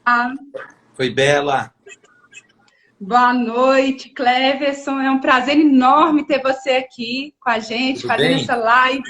Ah, Oi, Bela. boa noite, Cleverson. É um prazer enorme ter você aqui com a gente, Tudo fazendo bem? essa live.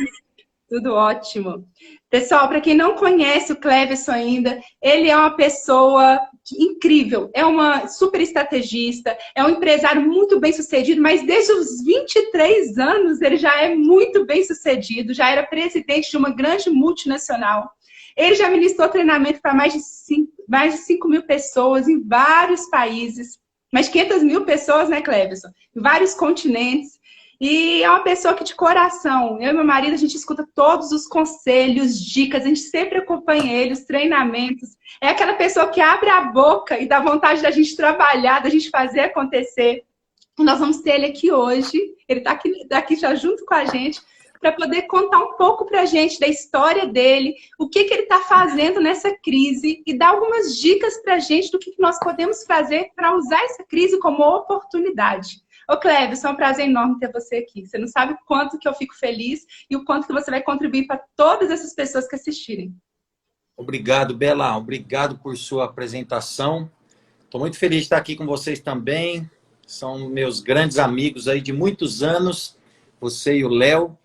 Tudo ótimo. Pessoal, para quem não conhece o Cleverson ainda, ele é uma pessoa incrível, é uma super estrategista, é um empresário muito bem sucedido, mas desde os 23 anos ele já é muito bem sucedido, já era presidente de uma grande multinacional. Ele já ministrou treinamento para mais de 5 mil pessoas em vários países, mais de 500 mil pessoas, né, Cleverson? Em vários continentes. E é uma pessoa que, de coração, eu e meu marido, a gente escuta todos os conselhos, dicas, a gente sempre acompanha ele, os treinamentos. É aquela pessoa que abre a boca e dá vontade da gente trabalhar, da gente fazer acontecer. E nós vamos ter ele aqui hoje, ele está aqui já junto com a gente, para poder contar um pouco para a gente da história dele, o que ele está fazendo nessa crise e dar algumas dicas para a gente do que nós podemos fazer para usar essa crise como oportunidade. Ô, Cleverson, é um prazer enorme ter você aqui. Você não sabe o quanto que eu fico feliz e o quanto que você vai contribuir para todas essas pessoas que assistirem. Obrigado, Bela. Obrigado por sua apresentação. Estou muito feliz de estar aqui com vocês também. São meus grandes amigos aí de muitos anos, você e o Léo.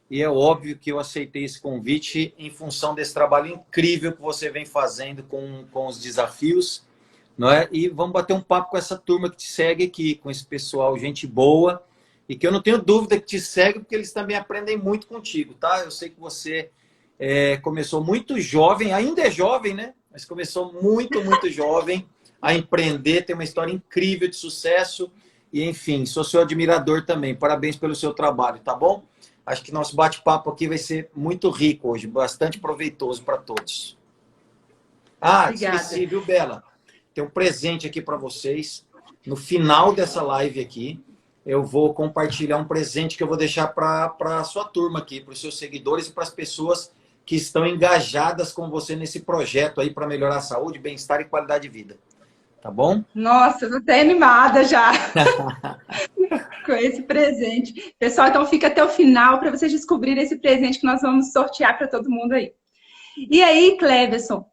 E é óbvio que eu aceitei esse convite em função desse trabalho incrível que você vem fazendo com os desafios, não é? E vamos bater um papo com essa turma que te segue aqui, com esse pessoal, gente boa, e que eu não tenho dúvida que te segue, porque eles também aprendem muito contigo, tá? Eu sei que você começou muito jovem, ainda é jovem, né? Mas começou muito, muito jovem a empreender, tem uma história incrível de sucesso, e enfim, sou seu admirador também. Parabéns pelo seu trabalho, tá bom? Acho que nosso bate-papo aqui vai ser muito rico hoje, bastante proveitoso para todos. Ah, Obrigada. esqueci, viu, Bela? Tem um presente aqui para vocês. No final dessa live aqui, eu vou compartilhar um presente que eu vou deixar para a sua turma aqui, para os seus seguidores e para as pessoas que estão engajadas com você nesse projeto aí para melhorar a saúde, bem-estar e qualidade de vida. Tá bom? Nossa, eu tô até animada já com esse presente. Pessoal, então fica até o final para vocês descobrirem esse presente que nós vamos sortear para todo mundo aí. E aí, Cleverson,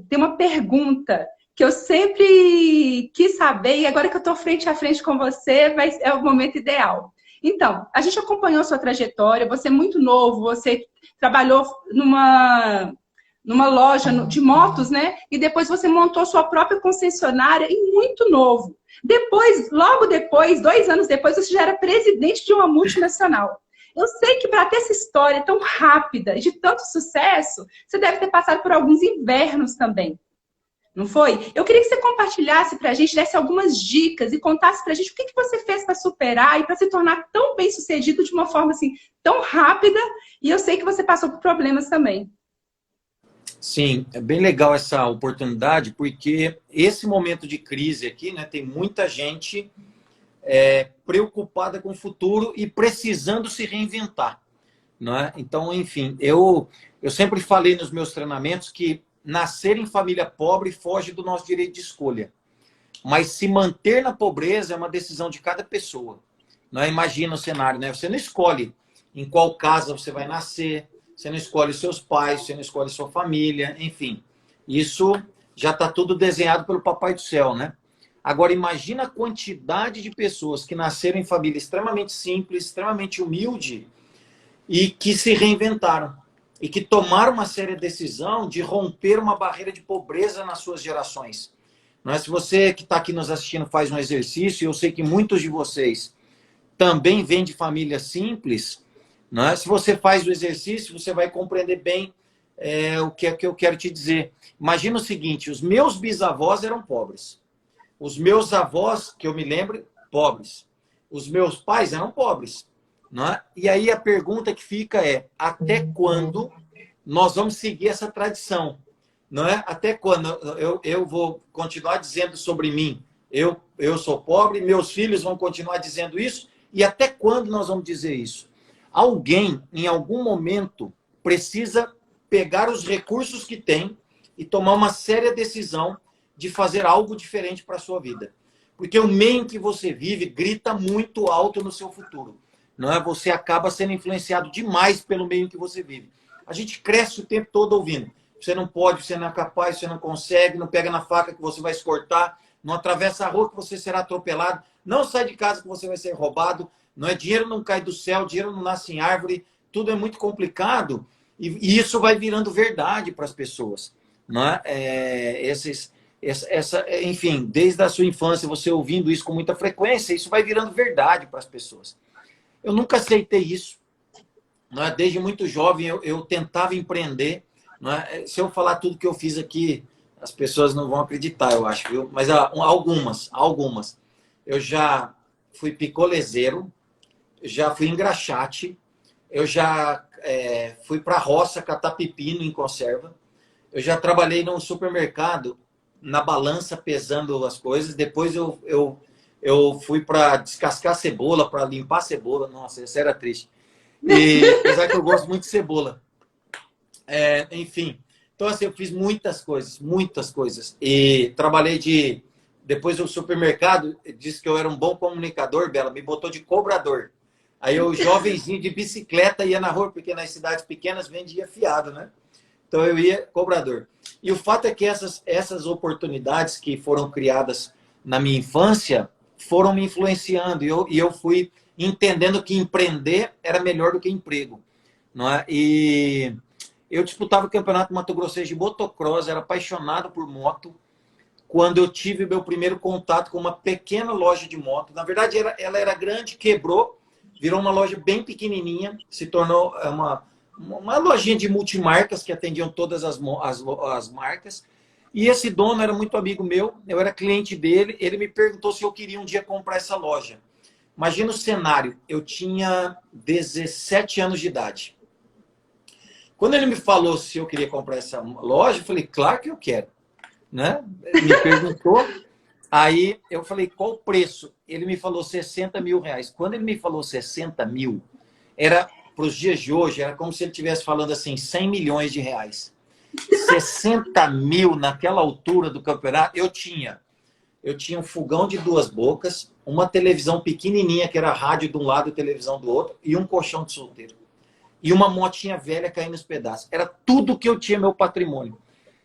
tem uma pergunta que eu sempre quis saber, e agora que eu estou frente a frente com você, é o momento ideal. Então, a gente acompanhou a sua trajetória, você é muito novo, você trabalhou numa loja de motos, né? E depois você montou sua própria concessionária e muito novo. Depois, logo depois, 2 anos depois, você já era presidente de uma multinacional. Eu sei que para ter essa história tão rápida, de tanto sucesso, você deve ter passado por alguns invernos também. Não foi? Eu queria que você compartilhasse para a gente, desse algumas dicas e contasse para a gente o que você fez para superar e para se tornar tão bem sucedido de uma forma assim tão rápida. E eu sei que você passou por problemas também. Sim, é bem legal essa oportunidade, porque esse momento de crise aqui, né, tem muita gente preocupada com o futuro e precisando se reinventar, não é? Então, enfim, eu sempre falei nos meus treinamentos que nascer em família pobre foge do nosso direito de escolha, mas se manter na pobreza é uma decisão de cada pessoa. Não é? Imagina o cenário, né? Você não escolhe em qual casa você vai nascer, você não escolhe seus pais, você não escolhe sua família, enfim. Isso já está tudo desenhado pelo Papai do Céu, né? Agora, imagina a quantidade de pessoas que nasceram em família extremamente simples, extremamente humilde e que se reinventaram. E que tomaram uma séria decisão de romper uma barreira de pobreza nas suas gerações. Não é? Se você que está aqui nos assistindo faz um exercício, eu sei que muitos de vocês também vêm de família simples, não é? Se você faz o exercício, você vai compreender bem o que é que eu quero te dizer. Imagina o seguinte, os meus bisavós eram pobres. Os meus avós, que eu me lembro, pobres. Os meus pais eram pobres. Não é? E aí a pergunta que fica é, até quando nós vamos seguir essa tradição? Não é? Até quando eu vou continuar dizendo sobre mim, eu sou pobre, meus filhos vão continuar dizendo isso, e até quando nós vamos dizer isso? Alguém, em algum momento, precisa pegar os recursos que tem e tomar uma séria decisão de fazer algo diferente para a sua vida. Porque o meio em que você vive grita muito alto no seu futuro. Não é? Você acaba sendo influenciado demais pelo meio em que você vive. A gente cresce o tempo todo ouvindo. você não pode, você não é capaz, você não consegue, não pega na faca que você vai se cortar, não atravessa a rua que você será atropelado, não sai de casa que você vai ser roubado, não é dinheiro não cai do céu, dinheiro não nasce em árvore, tudo é muito complicado e isso vai virando verdade para as pessoas. Não é? Enfim, desde a sua infância, você ouvindo isso com muita frequência, isso vai virando verdade para as pessoas. Eu nunca aceitei isso. Não é? Desde muito jovem eu tentava empreender. Não é? Se eu falar tudo que eu fiz aqui, as pessoas não vão acreditar, eu acho, viu? Mas algumas. Eu já fui picolezeiro, já fui engraxate, eu já fui para a roça catar pepino em conserva, eu já trabalhei num supermercado na balança pesando as coisas, depois eu fui para descascar cebola, para limpar cebola, nossa, isso era triste. E apesar que eu gosto muito de cebola. Enfim, então assim, eu fiz muitas coisas. E trabalhei depois o supermercado disse que eu era um bom comunicador, Bela, me botou de cobrador. Aí eu, jovenzinho de bicicleta, ia na rua, porque nas cidades pequenas vendia fiado, né? Então eu ia cobrador. E o fato é que essas oportunidades que foram criadas na minha infância foram me influenciando. E eu fui entendendo que empreender era melhor do que emprego. Não é? E eu disputava o campeonato Mato Grossense de motocross, era apaixonado por moto. Quando eu tive meu primeiro contato com uma pequena loja de moto. Na verdade, ela era grande, quebrou, virou uma loja bem pequenininha, se tornou uma lojinha de multimarcas que atendiam todas as marcas. E esse dono era muito amigo meu, eu era cliente dele, ele me perguntou se eu queria um dia comprar essa loja. Imagina o cenário, eu tinha 17 anos de idade. Quando ele me falou se eu queria comprar essa loja, eu falei, claro que eu quero. Né? Ele me perguntou, aí eu falei, qual o preço? Ele me falou 60 mil reais. Quando ele me falou 60 mil, era, para os dias de hoje, era como se ele estivesse falando assim, 100 milhões de reais. 60 mil naquela altura do campeonato, eu tinha um fogão de 2 bocas, uma televisão pequenininha, que era a rádio de um lado e televisão do outro, e um colchão de solteiro. E uma motinha velha caindo nos pedaços. Era tudo que eu tinha, meu patrimônio.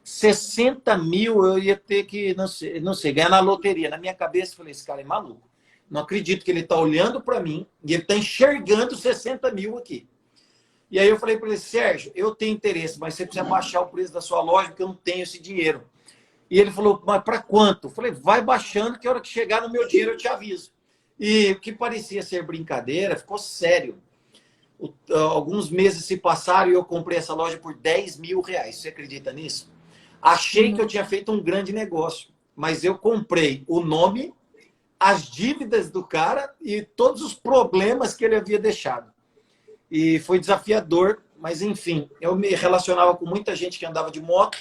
60 mil eu ia ter que, não sei, ganhar na loteria. Na minha cabeça, eu falei, esse cara é maluco. Não acredito que ele está olhando para mim e ele está enxergando 60 mil aqui. E aí eu falei para ele, Sérgio, eu tenho interesse, mas você precisa baixar o preço da sua loja, porque eu não tenho esse dinheiro. E ele falou, mas para quanto? Eu falei, vai baixando, que a hora que chegar no meu dinheiro eu te aviso. E o que parecia ser brincadeira, ficou sério. Alguns meses se passaram e eu comprei essa loja por 10 mil reais. Você acredita nisso? Achei que eu tinha feito um grande negócio, mas eu comprei o nome, as dívidas do cara e todos os problemas que ele havia deixado. E foi desafiador, mas enfim, eu me relacionava com muita gente que andava de moto,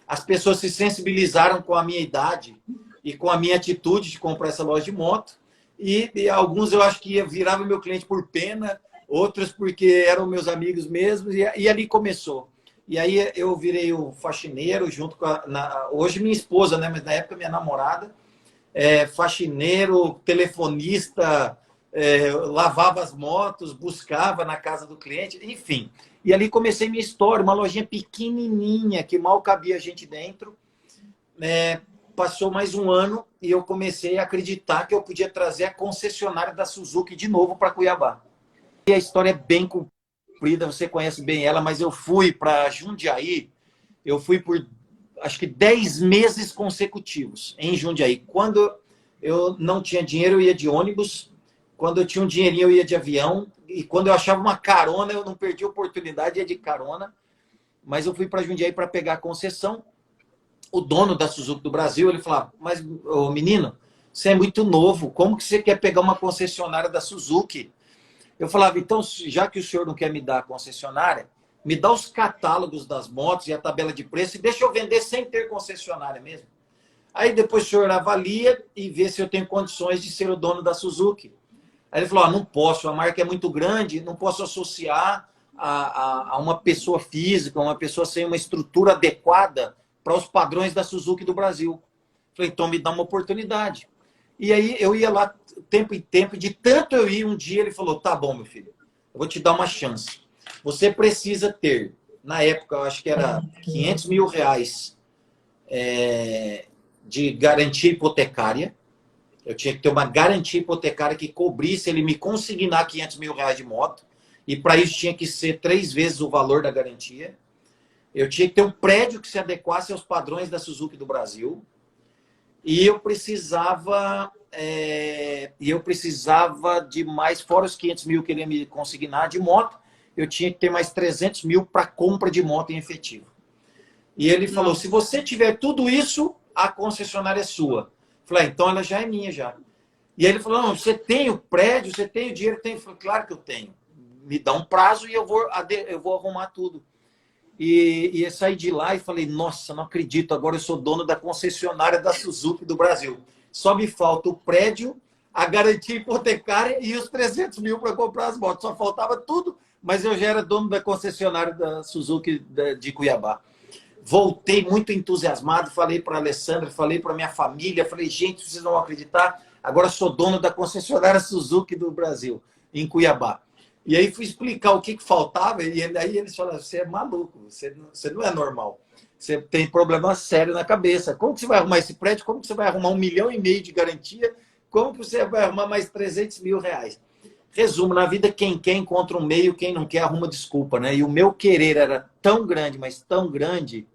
as pessoas se sensibilizaram com a minha idade e com a minha atitude de comprar essa loja de moto, e alguns eu acho que viravam meu cliente por pena, outros porque eram meus amigos mesmo, e ali começou. E aí eu virei o faxineiro junto com hoje minha esposa, né? Mas na época minha namorada, faxineiro, telefonista, lavava as motos, buscava na casa do cliente, enfim. E ali comecei minha história, uma lojinha pequenininha, que mal cabia gente dentro. Passou mais um ano e eu comecei a acreditar que eu podia trazer a concessionária da Suzuki de novo para Cuiabá. E a história é bem comprida, você conhece bem ela, mas eu fui para Jundiaí, eu fui por acho que 10 meses consecutivos em Jundiaí. Quando eu não tinha dinheiro, eu ia de ônibus. Quando eu tinha um dinheirinho, eu ia de avião. E quando eu achava uma carona, eu não perdi a oportunidade, ia de carona. Mas eu fui para Jundiaí para pegar a concessão. O dono da Suzuki do Brasil, ele falava, mas, ô, menino, você é muito novo, como que você quer pegar uma concessionária da Suzuki? Eu falava, então, já que o senhor não quer me dar a concessionária, me dá os catálogos das motos e a tabela de preço e deixa eu vender sem ter concessionária mesmo. Aí depois o senhor avalia e vê se eu tenho condições de ser o dono da Suzuki. Aí ele falou, não posso, a marca é muito grande, não posso associar a uma pessoa física, uma pessoa sem uma estrutura adequada para os padrões da Suzuki do Brasil. Falei, então me dá uma oportunidade. E aí eu ia lá tempo em tempo, de tanto eu ir, um dia ele falou, tá bom, meu filho, eu vou te dar uma chance. Você precisa ter na época, eu acho que era 500 mil reais de garantia hipotecária. Eu tinha que ter uma garantia hipotecária que cobrisse ele me consignar 500 mil reais de moto. E para isso tinha que ser 3 vezes o valor da garantia. Eu tinha que ter um prédio que se adequasse aos padrões da Suzuki do Brasil. E eu precisava de mais, fora os 500 mil que ele ia me consignar de moto, eu tinha que ter mais 300 mil para compra de moto em efetivo. E ele falou, se você tiver tudo isso, a concessionária é sua. Eu falei, então ela já é minha já. E aí ele falou, não, você tem o prédio, você tem o dinheiro? Eu falei, claro que eu tenho. Me dá um prazo e eu vou arrumar tudo. E eu saí de lá e falei, nossa, não acredito, agora eu sou dono da concessionária da Suzuki do Brasil. Só me falta o prédio, a garantia hipotecária e os 300 mil para comprar as motos. Só faltava tudo, mas eu já era dono da concessionária da Suzuki de Cuiabá. Voltei muito entusiasmado, falei para a Alessandra, falei para minha família, falei, gente, vocês não vão acreditar, agora sou dono da concessionária Suzuki do Brasil, em Cuiabá. E aí fui explicar o que faltava, e aí eles falaram, você é maluco, você não é normal. Você tem problema sério na cabeça. Como que você vai arrumar esse prédio? Como que você vai arrumar 1,5 milhão de garantia? Como que você vai arrumar mais 300 mil reais? Resumo, na vida quem quer encontra um meio, quem não quer arruma desculpa, né? E o meu querer era tão grande, mas tão grande,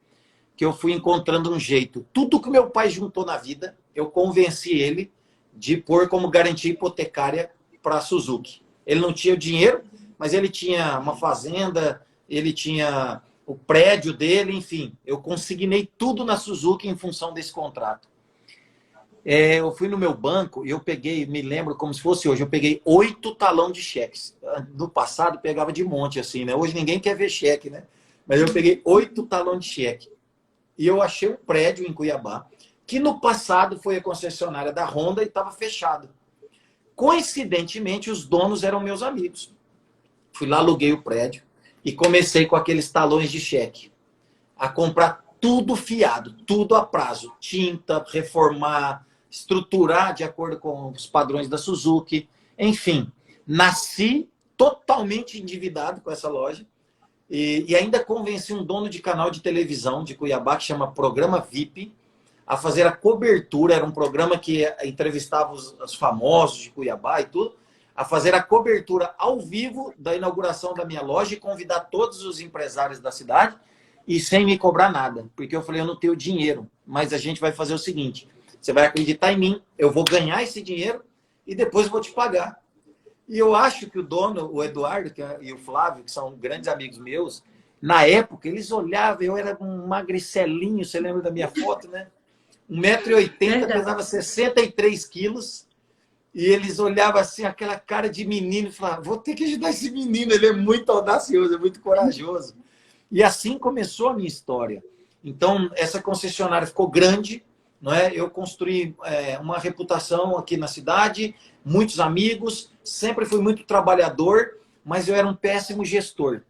que eu fui encontrando um jeito. Tudo que meu pai juntou na vida, eu convenci ele de pôr como garantia hipotecária para a Suzuki. Ele não tinha o dinheiro, mas ele tinha uma fazenda, ele tinha o prédio dele, enfim. Eu consignei tudo na Suzuki em função desse contrato. Eu fui no meu banco e eu peguei, me lembro como se fosse hoje, eu peguei 8 talão de cheques. No passado pegava de monte assim, né? Hoje ninguém quer ver cheque, né? Mas eu peguei 8 talão de cheque. E eu achei um prédio em Cuiabá, que no passado foi a concessionária da Honda e estava fechado. Coincidentemente, os donos eram meus amigos. Fui lá, aluguei o prédio e comecei com aqueles talões de cheque a comprar tudo fiado, tudo a prazo. Tinta, reformar, estruturar de acordo com os padrões da Suzuki. Enfim, nasci totalmente endividado com essa loja e ainda convenci um dono de canal de televisão de Cuiabá, que chama Programa VIP, a fazer a cobertura. Era um programa que entrevistava os famosos de Cuiabá e tudo, a fazer a cobertura ao vivo da inauguração da minha loja e convidar todos os empresários da cidade e sem me cobrar nada. Porque eu falei, eu não tenho dinheiro, mas a gente vai fazer o seguinte, você vai acreditar em mim, eu vou ganhar esse dinheiro e depois eu vou te pagar. E eu acho que o dono, o Eduardo e o Flávio, que são grandes amigos meus, na época eles olhavam, eu era um magricelinho, você lembra da minha foto, né? 1,80 m, pesava 63 quilos. E eles olhavam assim, aquela cara de menino, e falavam, vou ter que ajudar esse menino, ele é muito audacioso, é muito corajoso. E assim começou a minha história. Então, essa concessionária ficou grande, não é? Eu construí uma reputação aqui na cidade, muitos amigos, sempre fui muito trabalhador, mas eu era um péssimo gestor.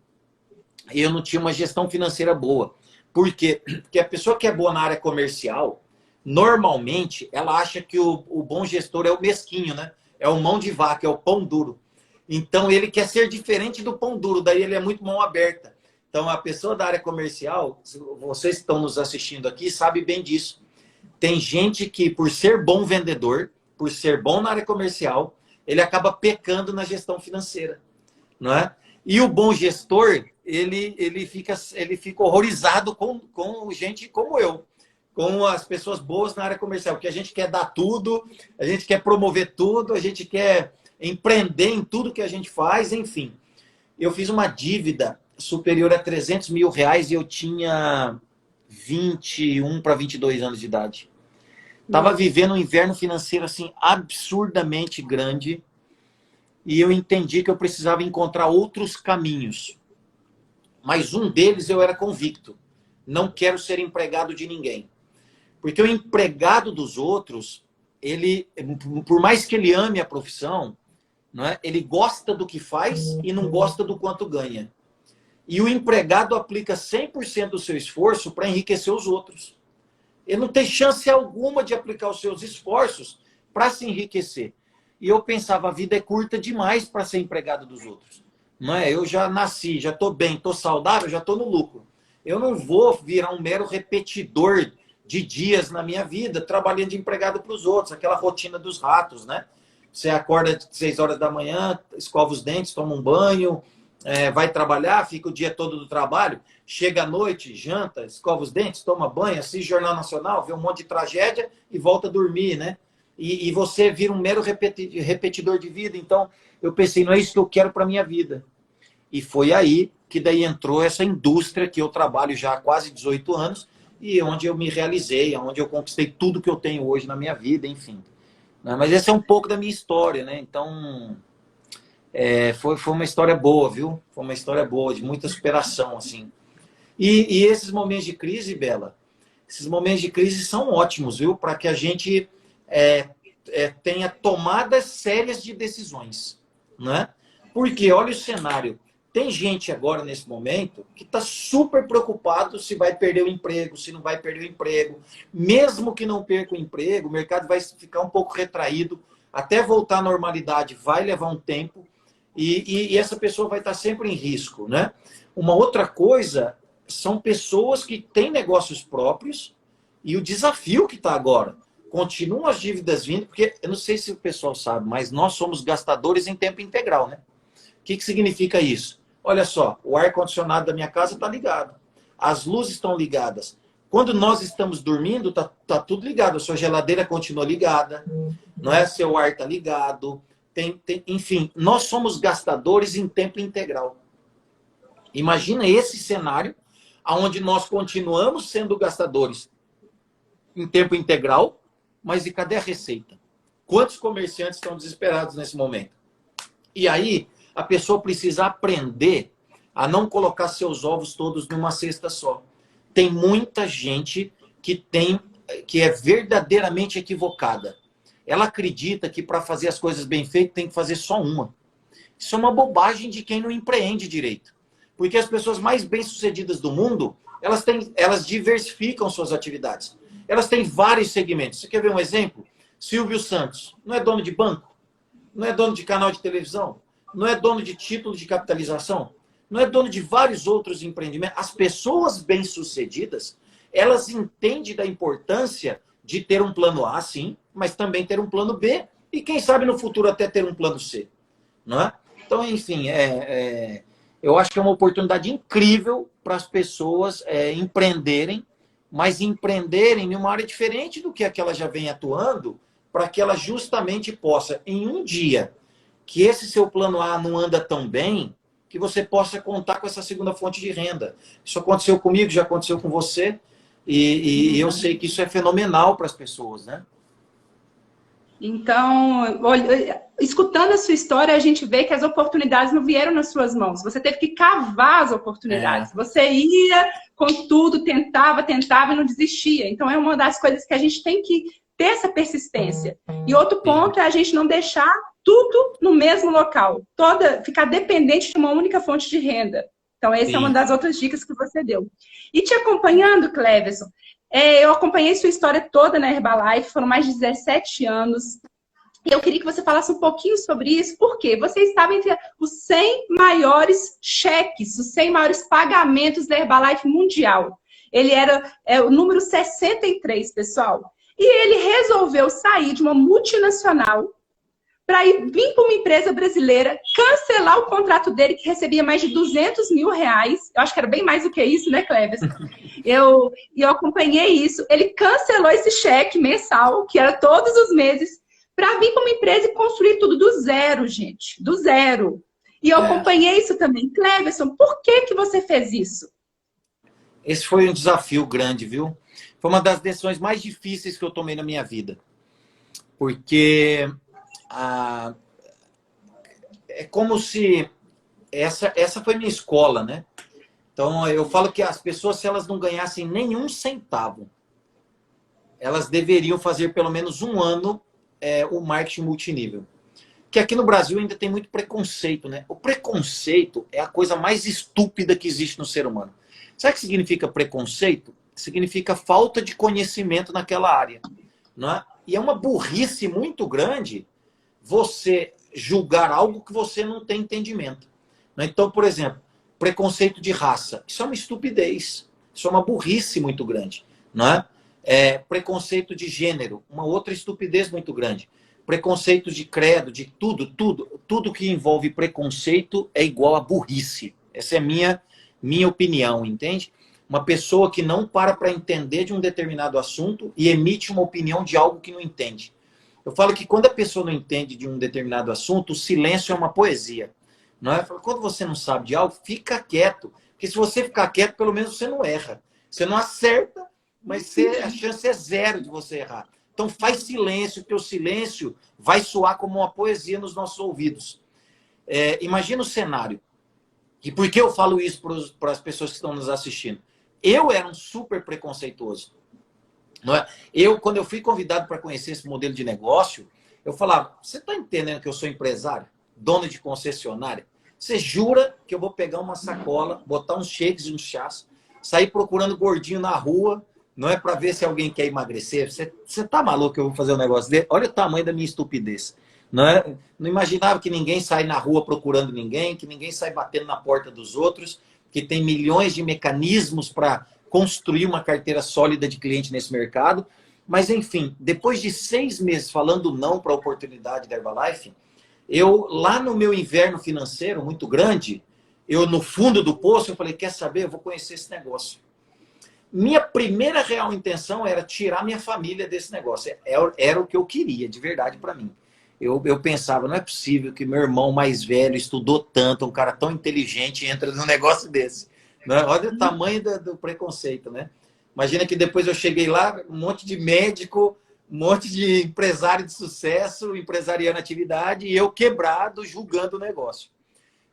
E eu não tinha uma gestão financeira boa. Por quê? Porque a pessoa que é boa na área comercial, normalmente, ela acha que o bom gestor é o mesquinho, né? É o mão de vaca, é o pão duro. Então, ele quer ser diferente do pão duro, daí ele é muito mão aberta. Então, a pessoa da área comercial, vocês que estão nos assistindo aqui, sabem bem disso. Tem gente que, por ser bom vendedor, por ser bom na área comercial, ele acaba pecando na gestão financeira, não é? E o bom gestor, ele fica horrorizado com gente como eu, com as pessoas boas na área comercial, porque a gente quer dar tudo, a gente quer promover tudo, a gente quer empreender em tudo que a gente faz, enfim. Eu fiz uma dívida superior a 300 mil reais e eu tinha 21 para 22 anos de idade. Estava vivendo um inverno financeiro assim absurdamente grande e eu entendi que eu precisava encontrar outros caminhos. Mas um deles eu era convicto. Não quero ser empregado de ninguém. Porque o empregado dos outros, ele, por mais que ele ame a profissão, não é? Ele gosta do que faz e não gosta do quanto ganha. E o empregado aplica 100% do seu esforço para enriquecer os outros. Ele não tem chance alguma de aplicar os seus esforços para se enriquecer. E eu pensava, a vida é curta demais para ser empregado dos outros. não é? Eu já nasci, já estou bem, estou saudável, já estou no lucro. Eu não vou virar um mero repetidor de dias na minha vida, trabalhando de empregado para os outros, aquela rotina dos ratos, né? Você acorda às 6 horas da manhã, escova os dentes, toma um banho, vai trabalhar, fica o dia todo do trabalho, chega à noite, janta, escova os dentes, toma banho, assiste Jornal Nacional, vê um monte de tragédia e volta a dormir, né? E você vira um mero repetidor de vida. Então, eu pensei, não é isso que eu quero para a minha vida. E foi aí que daí entrou essa indústria que eu trabalho já há quase 18 anos e onde eu me realizei, onde eu conquistei tudo que eu tenho hoje na minha vida, enfim. Mas essa é um pouco da minha história, né? Então, foi uma história boa, viu? Foi uma história boa, de muita superação, assim. E esses momentos de crise, Bela, esses momentos de crise são ótimos, viu? Para que a gente tenha tomadas sérias de decisões, né? Porque, olha o cenário, tem gente agora, nesse momento, que está super preocupado se vai perder o emprego, se não vai perder o emprego. Mesmo que não perca o emprego, o mercado vai ficar um pouco retraído. Até voltar à normalidade vai levar um tempo. E essa pessoa vai estar sempre em risco, né? Uma outra coisa são pessoas que têm negócios próprios e o desafio que está agora. Continuam as dívidas vindo, porque eu não sei se o pessoal sabe, mas nós somos gastadores em tempo integral, né? O que significa isso? Olha só, o ar-condicionado da minha casa está ligado. As luzes estão ligadas. Quando nós estamos dormindo, tá tudo ligado. A sua geladeira continua ligada, não é? Seu ar está ligado. Enfim, nós somos gastadores em tempo integral. Imagina esse cenário, onde nós continuamos sendo gastadores em tempo integral, mas e cadê a receita? Quantos comerciantes estão desesperados nesse momento? E aí, a pessoa precisa aprender a não colocar seus ovos todos numa cesta só. Tem muita gente que é verdadeiramente equivocada. Ela acredita que para fazer as coisas bem feitas tem que fazer só uma. Isso é uma bobagem de quem não empreende direito. Porque as pessoas mais bem-sucedidas do mundo, elas diversificam suas atividades. Elas têm vários segmentos. Você quer ver um exemplo? Silvio Santos não é dono de banco, não é dono de canal de televisão, não é dono de título de capitalização, não é dono de vários outros empreendimentos. As pessoas bem-sucedidas, elas entendem da importância de ter um plano A, sim, mas também ter um plano B e, quem sabe, no futuro até ter um plano C. Não é? Então, enfim, eu acho que é uma oportunidade incrível para as pessoas empreenderem, mas empreenderem em uma área diferente do que a que ela já vem atuando, para que ela justamente possa, em um dia, que esse seu plano A não anda tão bem, que você possa contar com essa segunda fonte de renda. Isso aconteceu comigo, já aconteceu com você, e eu sei que isso é fenomenal para as pessoas, né? Então, escutando a sua história, a gente vê que as oportunidades não vieram nas suas mãos. Você teve que cavar as oportunidades. Você ia com tudo, tentava e não desistia. Então, é uma das coisas que a gente tem que ter essa persistência. E outro ponto é a gente não deixar tudo no mesmo local. Ficar dependente de uma única fonte de renda. Então, essa é uma das outras dicas que você deu. E te acompanhando, Cleverson, eu acompanhei sua história toda na Herbalife, foram mais de 17 anos. E eu queria que você falasse um pouquinho sobre isso, porque você estava entre os 100 maiores cheques, os 100 maiores pagamentos da Herbalife mundial. Ele era o número 63, pessoal. E ele resolveu sair de uma multinacional para vir para uma empresa brasileira, cancelar o contrato dele, que recebia mais de 200 mil reais. Eu acho que era bem mais do que isso, né, Cleves? Eu acompanhei isso. Ele cancelou esse cheque mensal, que era todos os meses, para vir para uma empresa e construir tudo do zero, gente. Do zero. E eu acompanhei isso também. Cleverson, por que você fez isso? Esse foi um desafio grande, viu? Foi uma das decisões mais difíceis que eu tomei na minha vida. Porque... é como se essa foi minha escola, né? Então eu falo que as pessoas, se elas não ganhassem nenhum centavo, elas deveriam fazer pelo menos um ano o marketing multinível. Que aqui no Brasil ainda tem muito preconceito, né? O preconceito é a coisa mais estúpida que existe no ser humano. Sabe o que significa preconceito? Significa falta de conhecimento naquela área, não é? E é uma burrice muito grande você julgar algo que você não tem entendimento. Né? Então, por exemplo, preconceito de raça. Isso é uma estupidez. Isso é uma burrice muito grande. Não é? Preconceito de gênero. Uma outra estupidez muito grande. Preconceito de credo, de tudo que envolve preconceito é igual a burrice. Essa é a minha opinião, entende? Uma pessoa que não para entender de um determinado assunto e emite uma opinião de algo que não entende. Eu falo que quando a pessoa não entende de um determinado assunto, o silêncio é uma poesia. Não é? Quando você não sabe de algo, fica quieto. Porque se você ficar quieto, pelo menos você não erra. Você não acerta, mas a chance é zero de você errar. Então faz silêncio, que o silêncio vai soar como uma poesia nos nossos ouvidos. Imagina o cenário. E por que eu falo isso para as pessoas que estão nos assistindo? Eu era um super preconceituoso. Não é? Quando eu fui convidado para conhecer esse modelo de negócio, eu falava, você está entendendo que eu sou empresário? Dono de concessionária? Você jura que eu vou pegar uma sacola, botar uns shakes e uns chás, sair procurando gordinho na rua, não é para ver se alguém quer emagrecer? Você tá maluco que eu vou fazer um negócio dele? Olha o tamanho da minha estupidez. Não é? Não imaginava que ninguém sai na rua procurando ninguém, que ninguém sai batendo na porta dos outros, que tem milhões de mecanismos para construir uma carteira sólida de cliente nesse mercado. Mas, enfim, depois de 6 meses falando não para a oportunidade da Herbalife, lá no meu inverno financeiro muito grande, no fundo do poço, eu falei, quer saber? Eu vou conhecer esse negócio. Minha primeira real intenção era tirar minha família desse negócio. Era o que eu queria, de verdade, para mim. Eu pensava, não é possível que meu irmão mais velho estudou tanto, um cara tão inteligente, entra num negócio desse. Né? Olha o tamanho do preconceito, né? Imagina que depois eu cheguei lá, um monte de médico, um monte de empresário de sucesso, empresariando atividade, e eu quebrado, julgando o negócio.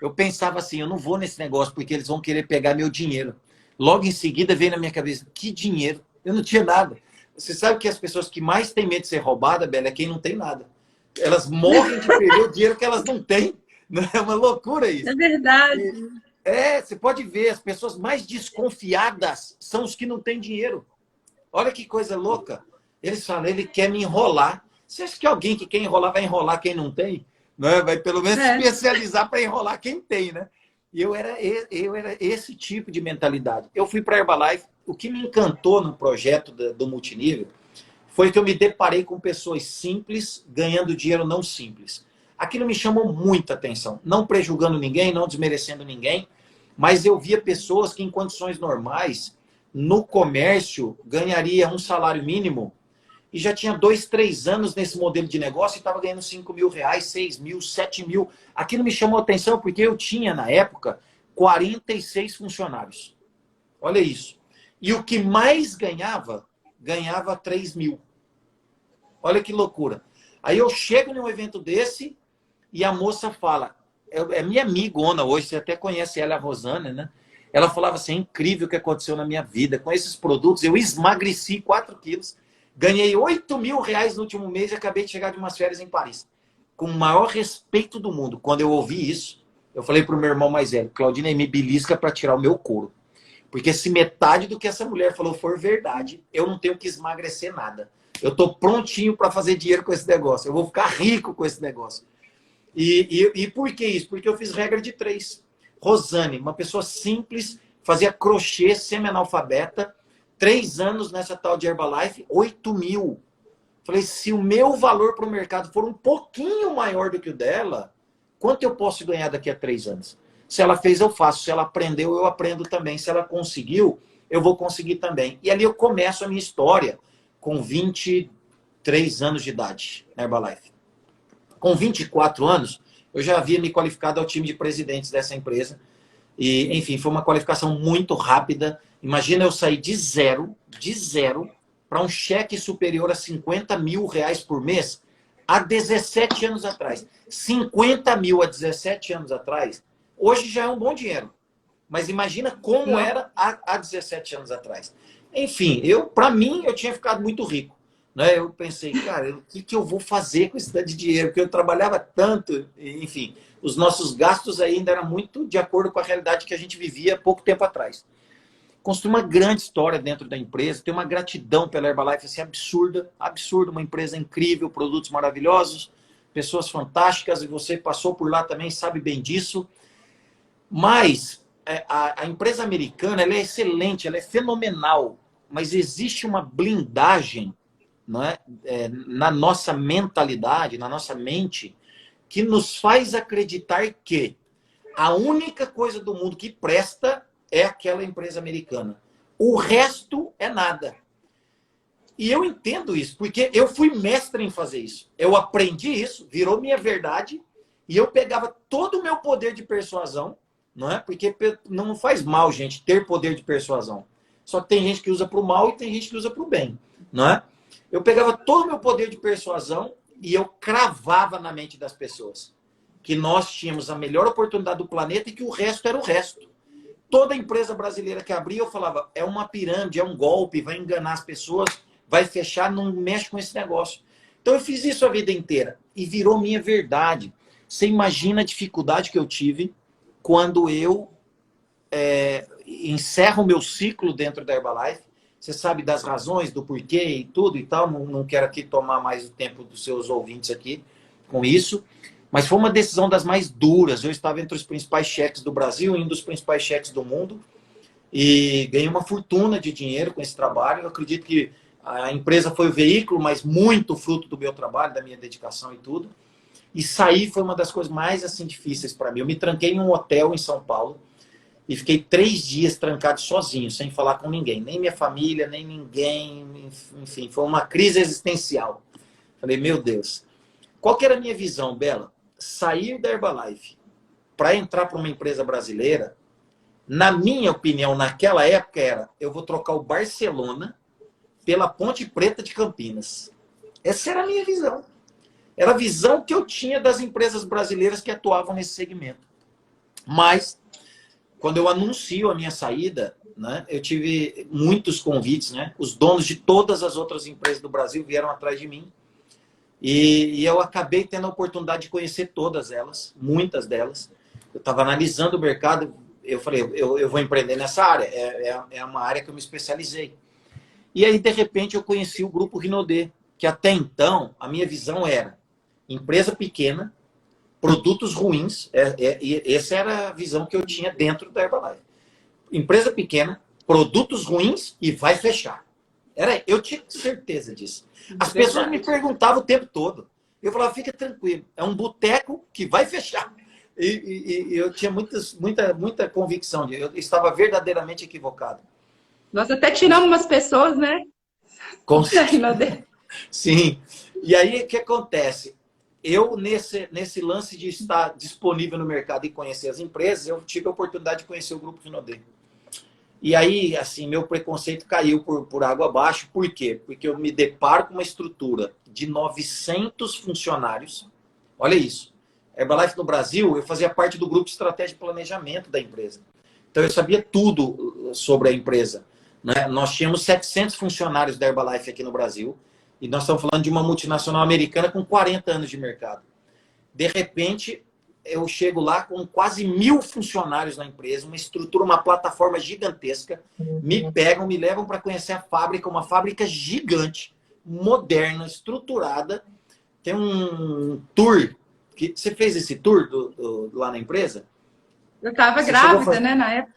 Eu pensava assim, eu não vou nesse negócio porque eles vão querer pegar meu dinheiro. Logo em seguida veio na minha cabeça, que dinheiro? Eu não tinha nada. Você sabe que as pessoas que mais têm medo de ser roubada, Bela, é quem não tem nada. Elas morrem de perder o dinheiro que elas não têm. É uma loucura isso. É verdade. Você pode ver, as pessoas mais desconfiadas são os que não têm dinheiro. Olha que coisa louca. Eles falam, ele quer me enrolar. Você acha que alguém que quer enrolar vai enrolar quem não tem? Não é? Vai pelo menos especializar para enrolar quem tem, né? E eu era esse tipo de mentalidade. Eu fui para a Herbalife. O que me encantou no projeto do multinível foi que eu me deparei com pessoas simples ganhando dinheiro não simples. Aquilo me chamou muita atenção. Não prejulgando ninguém, não desmerecendo ninguém, mas eu via pessoas que em condições normais, no comércio, ganharia um salário mínimo e já tinha 2, 3 anos nesse modelo de negócio e estava ganhando 5 mil reais, 6 mil, 7 mil. Aquilo me chamou atenção porque eu tinha, na época, 46 funcionários. Olha isso. E o que mais ganhava 3 mil. Olha que loucura. Aí eu chego num evento desse e a moça fala, é minha amigona hoje, você até conhece ela, a Rosana, né? Ela falava assim, é incrível o que aconteceu na minha vida. Com esses produtos, eu emagreci 4 quilos, ganhei 8 mil reais no último mês e acabei de chegar de umas férias em Paris. Com o maior respeito do mundo. Quando eu ouvi isso, eu falei para o meu irmão mais velho, Claudina, me belisca para tirar o meu couro. Porque se metade do que essa mulher falou for verdade, eu não tenho que emagrecer nada. Eu estou prontinho para fazer dinheiro com esse negócio. Eu vou ficar rico com esse negócio. E por que isso? Porque eu fiz regra de 3. Rosane, uma pessoa simples, fazia crochê, semi-analfabeta, 3 anos nessa tal de Herbalife, 8 mil. Falei, se o meu valor para o mercado for um pouquinho maior do que o dela, quanto eu posso ganhar daqui a 3 anos? Se ela fez, eu faço. Se ela aprendeu, eu aprendo também. Se ela conseguiu, eu vou conseguir também. E ali eu começo a minha história com 23 anos de idade na Herbalife. Com 24 anos, eu já havia me qualificado ao time de presidentes dessa empresa. E, enfim, foi uma qualificação muito rápida. Imagina eu sair de zero, para um cheque superior a 50 mil reais por mês há 17 anos atrás. 50 mil há 17 anos atrás, hoje já é um bom dinheiro. Mas imagina como era há 17 anos atrás. Enfim, para mim, eu tinha ficado muito rico. Né? Eu pensei, cara, o que eu vou fazer com esse tanto de dinheiro? Porque eu trabalhava tanto, enfim, os nossos gastos ainda eram muito de acordo com a realidade que a gente vivia pouco tempo atrás. Construí uma grande história dentro da empresa, tenho uma gratidão pela Herbalife assim, absurda, uma empresa incrível, produtos maravilhosos, pessoas fantásticas, e você passou por lá também, sabe bem disso. Mas a empresa americana, ela é excelente, ela é fenomenal, mas existe uma blindagem, não é? Na nossa mentalidade, na nossa mente, que nos faz acreditar que a única coisa do mundo que presta é aquela empresa americana. O resto é nada. E eu entendo isso, porque eu fui mestre em fazer isso. Eu aprendi isso, virou minha verdade, e eu pegava todo o meu poder de persuasão, não é? Porque não faz mal, gente, ter poder de persuasão. Só que tem gente que usa para o mal e tem gente que usa para o bem, não é? Eu pegava todo o meu poder de persuasão e eu cravava na mente das pessoas que nós tínhamos a melhor oportunidade do planeta e que o resto era o resto. Toda empresa brasileira que abria, eu falava, é uma pirâmide, é um golpe, vai enganar as pessoas, vai fechar, não mexe com esse negócio. Então eu fiz isso a vida inteira e virou minha verdade. Você imagina a dificuldade que eu tive quando eu encerro o meu ciclo dentro da Herbalife. Você sabe das razões, do porquê e tudo e tal. Não quero aqui tomar mais o tempo dos seus ouvintes aqui com isso. Mas foi uma decisão das mais duras. Eu estava entre os principais cheques do Brasil e um dos principais cheques do mundo. E ganhei uma fortuna de dinheiro com esse trabalho. Eu acredito que a empresa foi o veículo, mas muito fruto do meu trabalho, da minha dedicação e tudo. E sair foi uma das coisas mais assim difíceis para mim. Eu me tranquei em um hotel em São Paulo e fiquei 3 dias trancado sozinho, sem falar com ninguém. Nem minha família, nem ninguém. Enfim, foi uma crise existencial. Falei, meu Deus. Qual que era a minha visão, Bela? Sair da Herbalife para entrar para uma empresa brasileira, na minha opinião, naquela época era, eu vou trocar o Barcelona pela Ponte Preta de Campinas. Essa era a minha visão. Era a visão que eu tinha das empresas brasileiras que atuavam nesse segmento. Mas, quando eu anuncio a minha saída, né, eu tive muitos convites, né? Os donos de todas as outras empresas do Brasil vieram atrás de mim. E eu acabei tendo a oportunidade de conhecer todas elas, muitas delas. Eu estava analisando o mercado, eu falei, eu vou empreender nessa área, é uma área que eu me especializei. E aí, de repente, eu conheci o Grupo Rinodê, que até então, a minha visão era empresa pequena, produtos ruins, essa era a visão que eu tinha dentro da Herbalife. Empresa pequena, produtos ruins e vai fechar. Eu tinha certeza disso. As pessoas me perguntavam o tempo todo. Eu falava, fica tranquilo, é um boteco que vai fechar. E eu tinha muita convicção eu estava verdadeiramente equivocado. Nós até tiramos umas pessoas, né? Sim. E aí, o que acontece? Eu, nesse lance de estar disponível no mercado e conhecer as empresas, eu tive a oportunidade de conhecer o Grupo Rinodê. E aí, assim, meu preconceito caiu por água abaixo. Por quê? Porque eu me deparo com uma estrutura de 900 funcionários. Olha isso. Herbalife no Brasil, eu fazia parte do grupo de estratégia e planejamento da empresa. Então, eu sabia tudo sobre a empresa. Né? Nós tínhamos 700 funcionários da Herbalife aqui no Brasil. E nós estamos falando de uma multinacional americana com 40 anos de mercado. De repente, eu chego lá com quase 1.000 funcionários na empresa, uma estrutura, uma plataforma gigantesca. Me pegam, me levam para conhecer a fábrica, uma fábrica gigante, moderna, estruturada. Tem um tour. Você fez esse tour lá na empresa? Eu estava grávida, né, na época.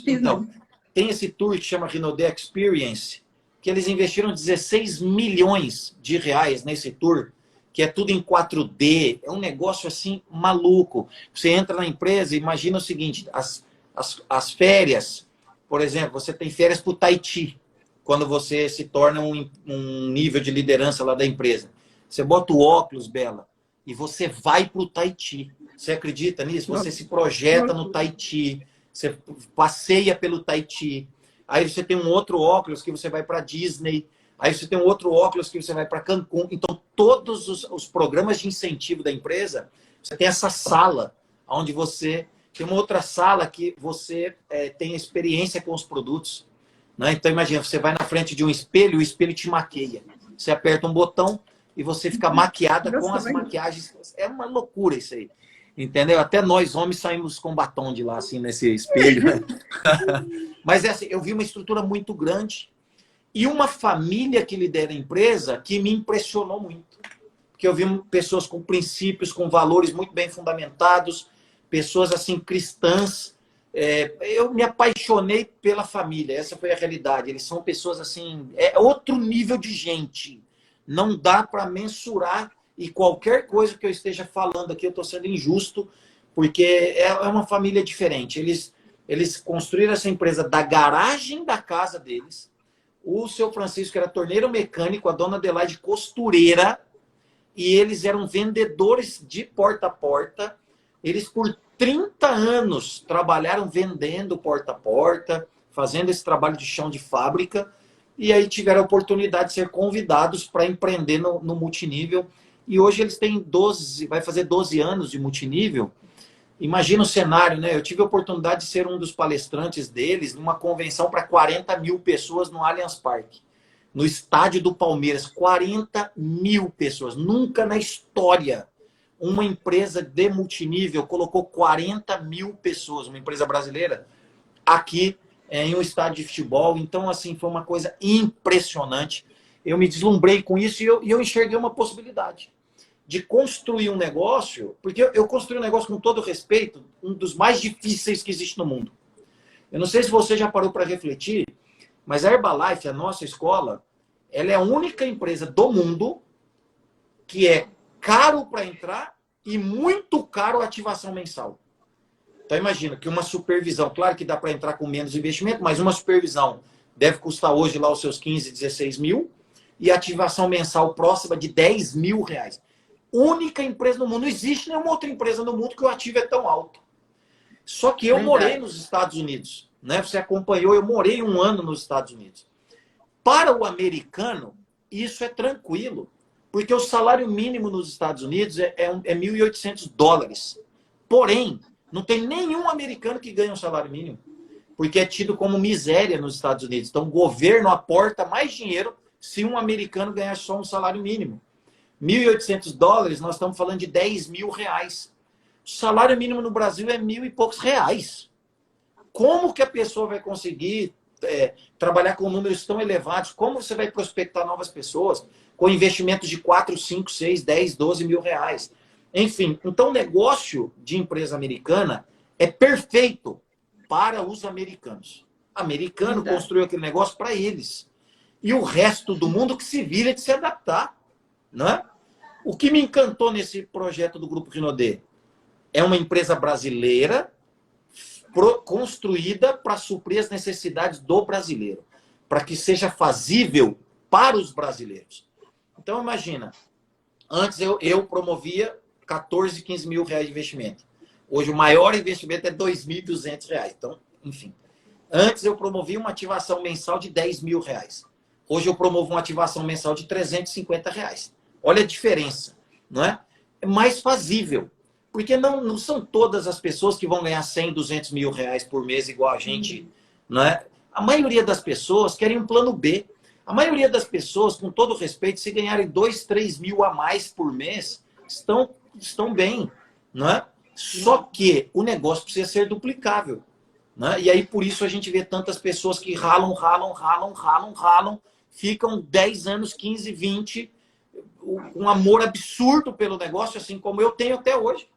Então, tem esse tour que chama Rinodê Experience, que eles investiram 16 milhões de reais nesse tour, que é tudo em 4D, é um negócio assim maluco. Você entra na empresa, imagina o seguinte, as férias, por exemplo, você tem férias para o Tahiti, quando você se torna um nível de liderança lá da empresa. Você bota o óculos, Bela, e você vai para o Tahiti. Você acredita nisso? Você se projeta no Tahiti, você passeia pelo Tahiti. Aí você tem um outro óculos que você vai para Disney. Aí você tem um outro óculos que você vai para Cancún. Então, todos os programas de incentivo da empresa, você tem essa sala, onde você tem uma outra sala que você tem experiência com os produtos. Né? Então, imagina, você vai na frente de um espelho, o espelho te maqueia. Você aperta um botão e você fica maquiada com as maquiagens. É uma loucura isso aí. Entendeu? Até nós, homens, saímos com batom de lá, assim, nesse espelho. Mas assim, eu vi uma estrutura muito grande e uma família que lidera a empresa que me impressionou muito. Porque eu vi pessoas com princípios, com valores muito bem fundamentados, pessoas assim cristãs. Eu me apaixonei pela família, essa foi a realidade. Eles são pessoas assim, é outro nível de gente. Não dá para mensurar, e qualquer coisa que eu esteja falando aqui, eu estou sendo injusto, porque é uma família diferente. Eles construíram essa empresa da garagem da casa deles. O seu Francisco era torneiro mecânico, a dona Adelaide costureira, e eles eram vendedores de porta a porta. Eles, por 30 anos, trabalharam vendendo porta a porta, fazendo esse trabalho de chão de fábrica, e aí tiveram a oportunidade de ser convidados para empreender no multinível. E hoje eles têm 12, vai fazer 12 anos de multinível. Imagina o cenário, né? Eu tive a oportunidade de ser um dos palestrantes deles numa convenção para 40 mil pessoas no Allianz Parque, no estádio do Palmeiras. 40 mil pessoas. Nunca na história uma empresa de multinível colocou 40 mil pessoas, uma empresa brasileira, aqui em um estádio de futebol. Então, assim, foi uma coisa impressionante. Eu me deslumbrei com isso e eu enxerguei uma possibilidade de construir um negócio, porque eu construí um negócio, com todo respeito, um dos mais difíceis que existe no mundo. Eu não sei se você já parou para refletir, mas a Herbalife, a nossa escola, ela é a única empresa do mundo que é caro para entrar e muito caro a ativação mensal. Então imagina que uma supervisão, claro que dá para entrar com menos investimento, mas uma supervisão deve custar hoje lá os seus 15, 16 mil, e a ativação mensal próxima de 10 mil reais. Única empresa no mundo. Não existe nenhuma outra empresa no mundo que o ativo é tão alto. Só que eu morei nos Estados Unidos, né? Você acompanhou, eu morei 1 ano nos Estados Unidos. Para o americano, isso é tranquilo, porque o salário mínimo nos Estados Unidos é 1.800 dólares. Porém, não tem nenhum americano que ganha um salário mínimo, porque é tido como miséria nos Estados Unidos. Então, o governo aporta mais dinheiro se um americano ganhar só um salário mínimo. 1.800 dólares, nós estamos falando de 10 mil reais. O salário mínimo no Brasil é 1.000 e poucos reais. Como que a pessoa vai conseguir trabalhar com números tão elevados? Como você vai prospectar novas pessoas com investimentos de 4, 5, 6, 10, 12 mil reais? Enfim, então o negócio de empresa americana é perfeito para os americanos. O americano construiu aquele negócio para eles. E o resto do mundo que se vira de se adaptar. Não é? O que me encantou nesse projeto do Grupo Rinodê é uma empresa brasileira construída para suprir as necessidades do brasileiro, para que seja fazível para os brasileiros. Então, imagina, antes eu promovia 14, 15 mil reais de investimento. Hoje o maior investimento é 2.200 reais. Então, enfim. Antes eu promovia uma ativação mensal de 10 mil reais. Hoje eu promovo uma ativação mensal de 350 reais. Olha a diferença, não é? É mais fazível. Porque não são todas as pessoas que vão ganhar 100, 200 mil reais por mês igual a gente, não é? A maioria das pessoas querem um plano B. A maioria das pessoas, com todo respeito, se ganharem 2, 3 mil a mais por mês, estão bem, não é? Só que o negócio precisa ser duplicável. Né? E aí, por isso, a gente vê tantas pessoas que ralam, ficam 10 anos, 15, 20, um amor absurdo pelo negócio, assim como eu tenho até hoje.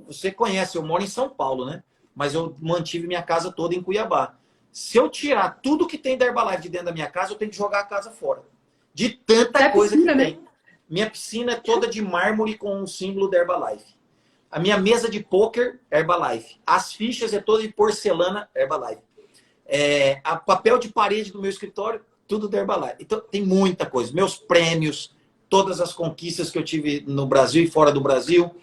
Você conhece, eu moro em São Paulo, né? Mas eu mantive minha casa toda em Cuiabá. Se eu tirar tudo que tem da Herbalife de dentro da minha casa, eu tenho que jogar a casa fora. De tanta coisa que tem. Minha piscina é toda de mármore com o símbolo da Herbalife. A minha mesa de pôquer, Herbalife. As fichas é toda de porcelana, Herbalife. A papel de parede do meu escritório, tudo da Herbalife. Então, tem muita coisa. Meus prêmios, todas as conquistas que eu tive no Brasil e fora do Brasil.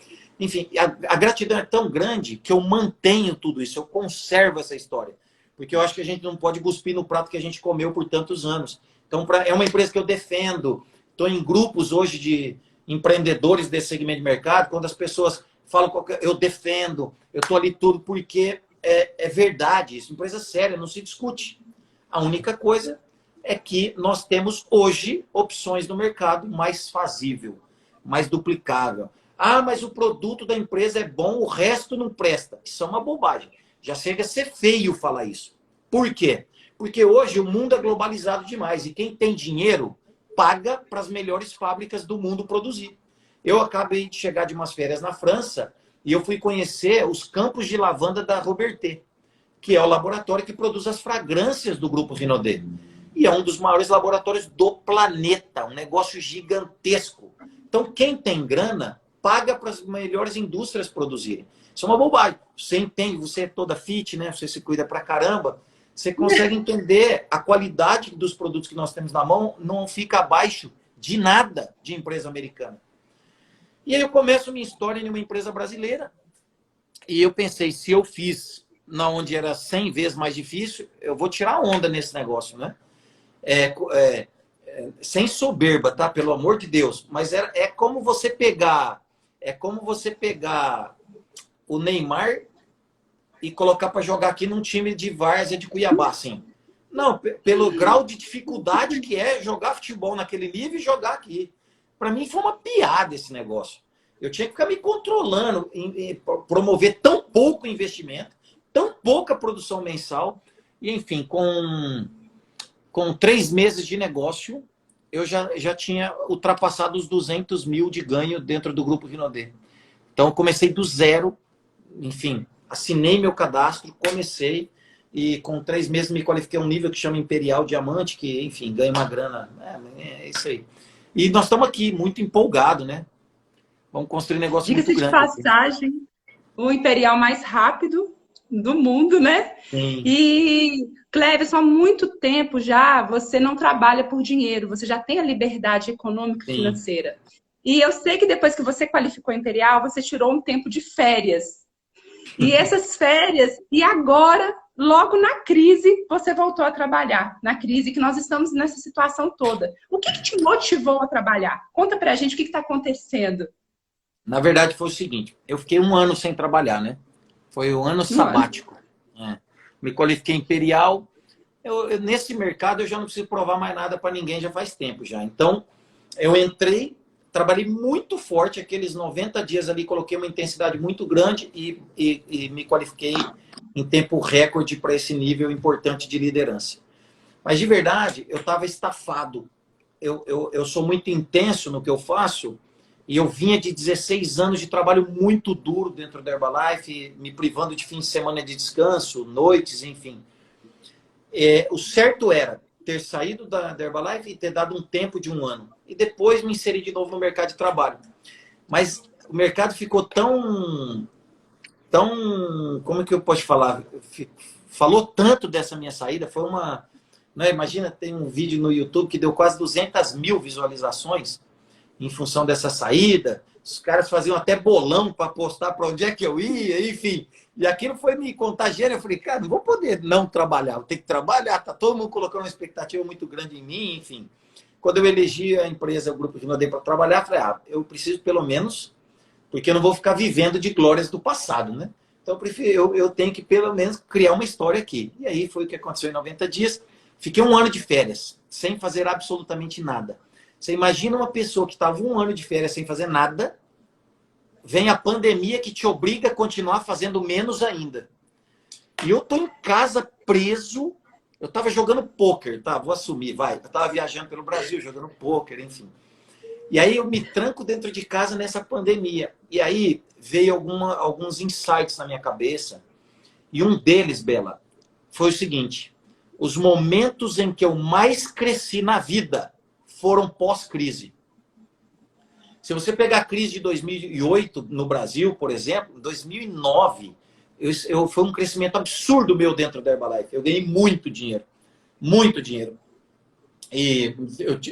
Enfim, a gratidão é tão grande que eu mantenho tudo isso, eu conservo essa história. Porque eu acho que a gente não pode cuspir no prato que a gente comeu por tantos anos. Então, é uma empresa que eu defendo. Estou em grupos hoje de empreendedores desse segmento de mercado. Quando as pessoas falam, eu defendo, eu estou ali tudo, porque é verdade. Isso é empresa séria, não se discute. A única coisa é que nós temos hoje opções no mercado mais fazível, mais duplicável. Ah, mas o produto da empresa é bom, o resto não presta. Isso é uma bobagem. Já chega a ser feio falar isso. Por quê? Porque hoje o mundo é globalizado demais e quem tem dinheiro paga para as melhores fábricas do mundo produzir. Eu acabei de chegar de umas férias na França E eu fui conhecer os campos de lavanda da Robertet, que é o laboratório que produz as fragrâncias do Grupo Rinodê. E é um dos maiores laboratórios do planeta, um negócio gigantesco. Então, quem tem grana, paga para as melhores indústrias produzirem. Isso é uma bobagem. Você entende, você é toda fit, né? Você se cuida pra caramba. Você consegue entender a qualidade dos produtos que nós temos na mão, não fica abaixo de nada de empresa americana. E aí eu começo minha história em uma empresa brasileira. E eu pensei, se eu fiz na onde era 100 vezes mais difícil, eu vou tirar onda nesse negócio, né? Sem soberba, tá? Pelo amor de Deus. Mas é como você pegar o Neymar e colocar para jogar aqui num time de várzea de Cuiabá, assim. Não, pelo grau de dificuldade que é jogar futebol naquele nível e jogar aqui. Para mim foi uma piada esse negócio. Eu tinha que ficar me controlando em promover tão pouco investimento, tão pouca produção mensal. E, enfim, com 3 meses de negócio, eu já tinha ultrapassado os 200 mil de ganho dentro do Grupo Rinodê. Então, eu comecei do zero, enfim, assinei meu cadastro, comecei e com 3 meses me qualifiquei a um nível que chama Imperial Diamante, que, enfim, ganha uma grana. É isso aí. E nós estamos aqui, muito empolgados, né? Vamos construir um negócio muito grande. Diga-se de passagem, o Imperial mais rápido do mundo, né? Sim. E, Cleverson, há muito tempo já você não trabalha por dinheiro, você já tem a liberdade econômica e financeira. E eu sei que depois que você qualificou a Imperial, você tirou um tempo de férias. E essas férias, e agora, logo na crise, você voltou a trabalhar. Na crise que nós estamos nessa situação toda. O que te motivou a trabalhar? Conta pra gente o que está acontecendo. Na verdade, foi o seguinte, eu fiquei 1 ano sem trabalhar, né? Foi um ano sabático. Me qualifiquei Imperial. Nesse mercado, eu já não preciso provar mais nada para ninguém, já faz tempo já. Então, eu entrei, trabalhei muito forte, aqueles 90 dias ali, coloquei uma intensidade muito grande e me qualifiquei em tempo recorde para esse nível importante de liderança. Mas, de verdade, eu estava estafado. Eu sou muito intenso no que eu faço e eu vinha de 16 anos de trabalho muito duro dentro da Herbalife, me privando de fim de semana de descanso, noites, enfim. O certo era ter saído da Herbalife e ter dado um tempo de 1 ano. E depois me inserir de novo no mercado de trabalho. Mas o mercado ficou tão como é que eu posso falar? Falou tanto dessa minha saída, foi uma... Né, imagina, tem um vídeo no YouTube que deu quase 200 mil visualizações em função dessa saída. Os caras faziam até bolão para postar para onde é que eu ia, enfim. E aquilo foi me contagiando. Eu falei, cara, não vou poder não trabalhar, vou ter que trabalhar. Tá todo mundo colocando uma expectativa muito grande em mim, enfim. Quando eu elegi a empresa, o Grupo Rinodê para trabalhar, eu falei, eu preciso pelo menos, porque eu não vou ficar vivendo de glórias do passado, né? Então eu tenho que pelo menos criar uma história aqui. E aí foi o que aconteceu em 90 dias. Fiquei 1 ano de férias, sem fazer absolutamente nada. Você imagina uma pessoa que estava 1 ano de férias sem fazer nada, vem a pandemia que te obriga a continuar fazendo menos ainda. E eu tô em casa preso. Eu estava jogando pôquer, tá? Vou assumir, vai. Eu estava viajando pelo Brasil, jogando pôquer, enfim. E aí eu me tranco dentro de casa nessa pandemia. E aí veio alguns insights na minha cabeça. E um deles, Bela, foi o seguinte. Os momentos em que eu mais cresci na vida foram pós-crise. Se você pegar a crise de 2008 no Brasil, por exemplo, em 2009, foi um crescimento absurdo meu dentro da Herbalife. Eu ganhei muito dinheiro. Muito dinheiro. E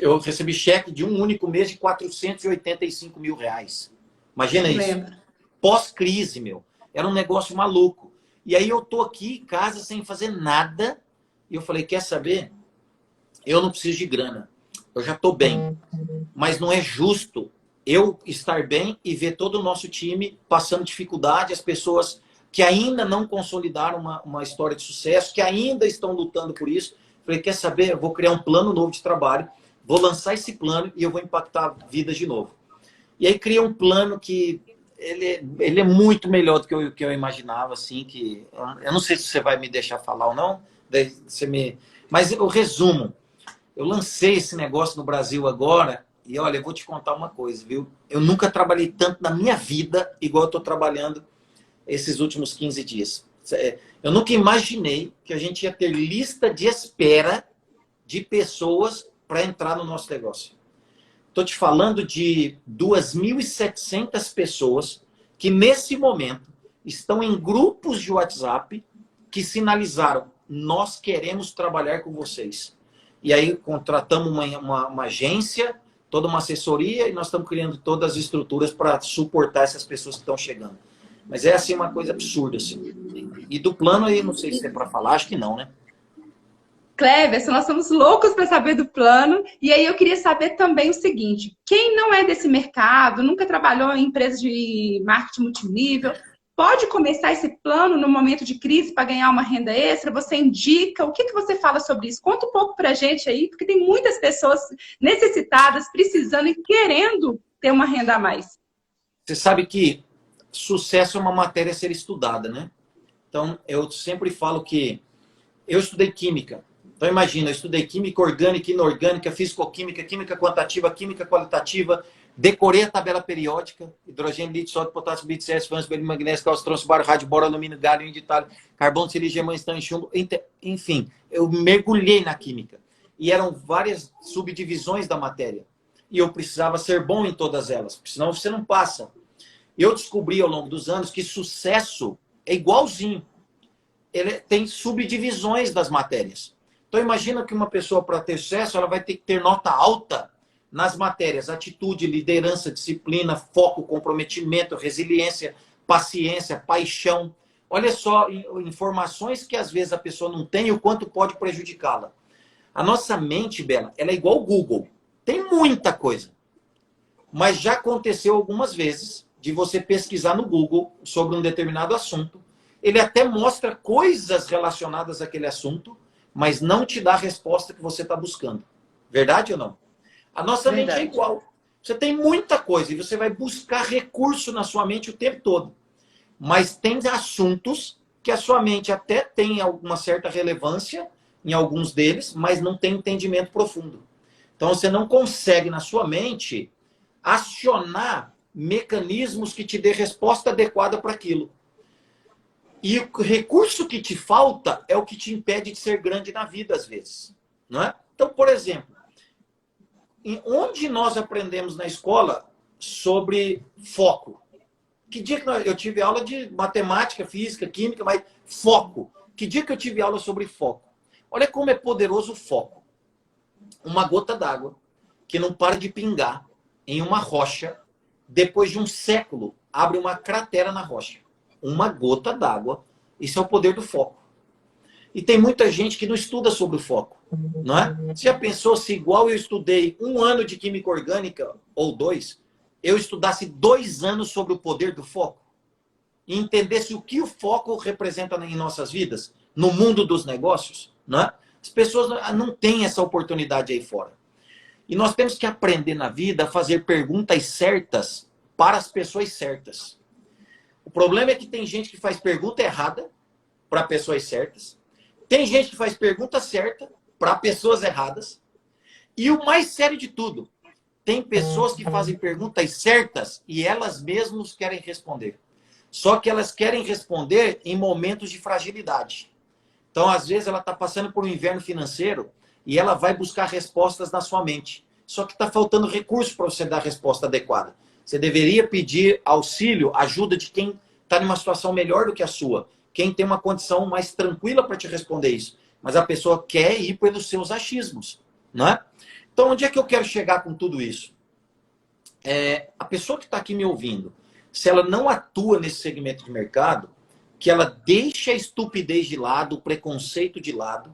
eu recebi cheque de um único mês de 485 mil reais. Imagina isso. Pós-crise, meu. Era um negócio maluco. E aí eu tô aqui em casa sem fazer nada. E eu falei, quer saber? Eu não preciso de grana. Eu já tô bem. Mas não é justo eu estar bem e ver todo o nosso time passando dificuldade, as pessoas que ainda não consolidaram uma história de sucesso, que ainda estão lutando por isso. Falei, quer saber? Eu vou criar um plano novo de trabalho, vou lançar esse plano e eu vou impactar vidas de novo. E aí criei um plano que ele é muito melhor do que eu imaginava, assim, que eu não sei se você vai me deixar falar ou não, mas eu resumo. Eu lancei esse negócio no Brasil agora E olha, eu vou te contar uma coisa, viu? Eu nunca trabalhei tanto na minha vida igual eu estou trabalhando esses últimos 15 dias. Eu nunca imaginei que a gente ia ter lista de espera de pessoas para entrar no nosso negócio. Estou te falando de 2.700 pessoas que, nesse momento, estão em grupos de WhatsApp que sinalizaram: nós queremos trabalhar com vocês. E aí contratamos uma agência, toda uma assessoria, e nós estamos criando todas as estruturas para suportar essas pessoas que estão chegando. Mas é assim uma coisa absurda. Assim. E do plano aí, não sei se é para falar, acho que não, né? Cleverson, nós somos loucos para saber do plano. E aí eu queria saber também o seguinte: quem não é desse mercado, nunca trabalhou em empresas de marketing multinível, pode começar esse plano no momento de crise para ganhar uma renda extra? Você indica? O que você fala sobre isso? Conta um pouco para a gente aí, porque tem muitas pessoas necessitadas, precisando e querendo ter uma renda a mais. Você sabe que sucesso é uma matéria a ser estudada, né? Então, eu sempre falo que eu estudei química. Então, imagina, eu estudei química orgânica, inorgânica, fisicoquímica, química quantitativa, química qualitativa, decorei a tabela periódica: hidrogênio, lítio, sódio, potássio, lítio, Césio, fósforo, bêrio, magnésio, cálcio, trôncio, bário, rádio, boro, alumínio, galho, índio, talho, carbono, silício, gemão, estanho, chumbo. Enfim, eu mergulhei na química. E eram várias subdivisões da matéria. E eu precisava ser bom em todas elas, porque senão você não passa. Eu descobri ao longo dos anos que sucesso é igualzinho. Ele tem subdivisões das matérias. Então, imagina que uma pessoa, para ter sucesso, ela vai ter que ter nota alta nas matérias: atitude, liderança, disciplina, foco, comprometimento, resiliência, paciência, paixão. Olha só, informações que às vezes a pessoa não tem e o quanto pode prejudicá-la. A nossa mente, Bela, ela é igual ao Google. Tem muita coisa. Mas já aconteceu algumas vezes de você pesquisar no Google sobre um determinado assunto. Ele até mostra coisas relacionadas àquele assunto, mas não te dá a resposta que você está buscando. Verdade ou não? A nossa mente é igual. Você tem muita coisa e você vai buscar recurso na sua mente o tempo todo. Mas tem assuntos que a sua mente até tem alguma certa relevância em alguns deles, mas não tem entendimento profundo. Então você não consegue na sua mente acionar mecanismos que te dê resposta adequada para aquilo. E o recurso que te falta é o que te impede de ser grande na vida, às vezes. Não é? Então, por exemplo, onde nós aprendemos na escola sobre foco? Que dia que eu tive aula de matemática, física, química, mas foco. Que dia que eu tive aula sobre foco? Olha como é poderoso o foco. Uma gota d'água que não para de pingar em uma rocha, depois de um século, abre uma cratera na rocha. Uma gota d'água. Isso é o poder do foco. E tem muita gente que não estuda sobre o foco, não é? Você já pensou se, igual eu estudei 1 ano de química orgânica, ou 2, eu estudasse 2 anos sobre o poder do foco? E entendesse o que o foco representa em nossas vidas, no mundo dos negócios, não é? As pessoas não têm essa oportunidade aí fora. E nós temos que aprender na vida a fazer perguntas certas para as pessoas certas. O problema é que tem gente que faz pergunta errada para pessoas certas. Tem gente que faz pergunta certa para pessoas erradas. E o mais sério de tudo, tem pessoas que fazem perguntas certas e elas mesmas querem responder. Só que elas querem responder em momentos de fragilidade. Então, às vezes, ela está passando por um inverno financeiro e ela vai buscar respostas na sua mente. Só que está faltando recurso para você dar a resposta adequada. Você deveria pedir auxílio, ajuda de quem está numa situação melhor do que a sua. Quem tem uma condição mais tranquila para te responder isso. Mas a pessoa quer ir pelos seus achismos, não é? Então, onde é que eu quero chegar com tudo isso? A pessoa que está aqui me ouvindo, se ela não atua nesse segmento de mercado, que ela deixe a estupidez de lado, o preconceito de lado,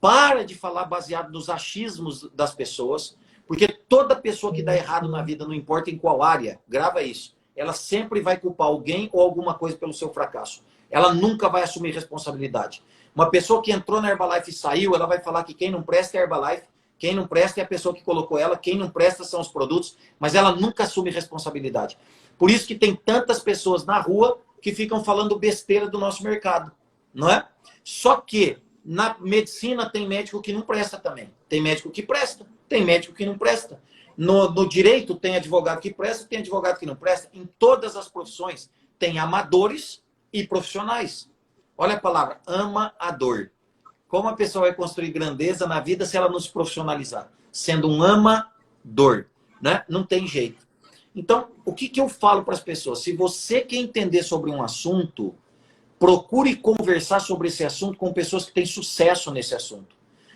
para de falar baseado nos achismos das pessoas, porque toda pessoa que dá errado na vida, não importa em qual área, grava isso, ela sempre vai culpar alguém ou alguma coisa pelo seu fracasso. Ela nunca vai assumir responsabilidade. Uma pessoa que entrou na Herbalife e saiu, ela vai falar que quem não presta é a Herbalife, quem não presta é a pessoa que colocou ela, quem não presta são os produtos, mas ela nunca assume responsabilidade. Por isso que tem tantas pessoas na rua que ficam falando besteira do nosso mercado, não é? Só que na medicina tem médico que não presta também. Tem médico que presta, tem médico que não presta. No direito tem advogado que presta, tem advogado que não presta. Em todas as profissões tem amadores e profissionais. Olha a palavra, amador. Como a pessoa vai construir grandeza na vida se ela não se profissionalizar? Sendo um amador, né? Não tem jeito. Então, o que eu falo para as pessoas? Se você quer entender sobre um assunto, procure conversar sobre esse assunto com pessoas que têm sucesso nesse assunto.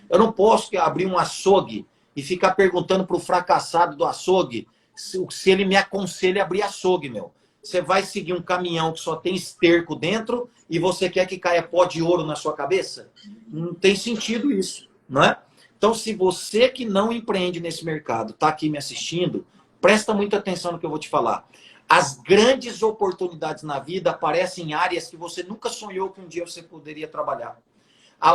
Eu não posso abrir um açougue e ficar perguntando para o fracassado do açougue se ele me aconselha a abrir açougue, meu. Você vai seguir um caminhão que só tem esterco dentro e você quer que caia pó de ouro na sua cabeça? Não tem sentido isso, não é? Então, se você que não empreende nesse mercado está aqui me assistindo, presta muita atenção no que eu vou te falar. As grandes oportunidades na vida aparecem em áreas que você nunca sonhou que um dia você poderia trabalhar.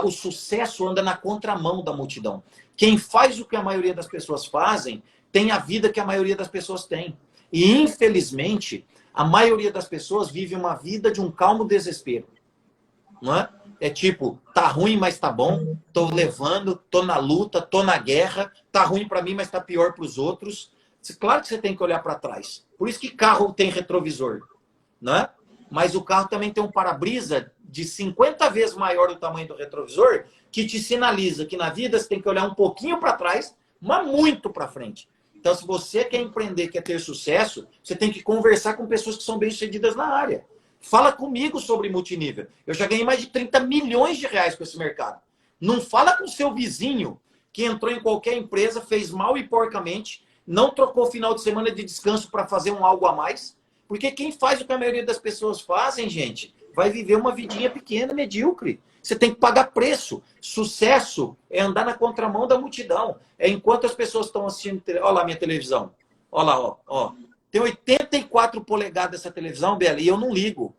O sucesso anda na contramão da multidão. Quem faz o que a maioria das pessoas fazem, tem a vida que a maioria das pessoas tem. E, infelizmente, a maioria das pessoas vive uma vida de um calmo desespero. Não é? É tipo, tá ruim, mas tá bom. Tô levando, tô na luta, tô na guerra. Tá ruim para mim, mas tá pior para os outros. Claro que você tem que olhar para trás. Por isso que carro tem retrovisor. Não é? Mas o carro também tem um para-brisa de 50 vezes maior do tamanho do retrovisor, que te sinaliza que na vida você tem que olhar um pouquinho para trás, mas muito para frente. Então, se você quer empreender, quer ter sucesso, você tem que conversar com pessoas que são bem-sucedidas na área. Fala comigo sobre multinível. Eu já ganhei mais de 30 milhões de reais com esse mercado. Não fala com o seu vizinho que entrou em qualquer empresa, fez mal e porcamente, não trocou final de semana de descanso para fazer um algo a mais. Porque quem faz o que a maioria das pessoas fazem, gente, vai viver uma vidinha pequena, medíocre. Você tem que pagar preço. Sucesso é andar na contramão da multidão. É enquanto as pessoas estão assistindo... Olha lá a minha televisão. Olha lá, ó. Tem 84 polegadas essa televisão, Bela, e eu não ligo.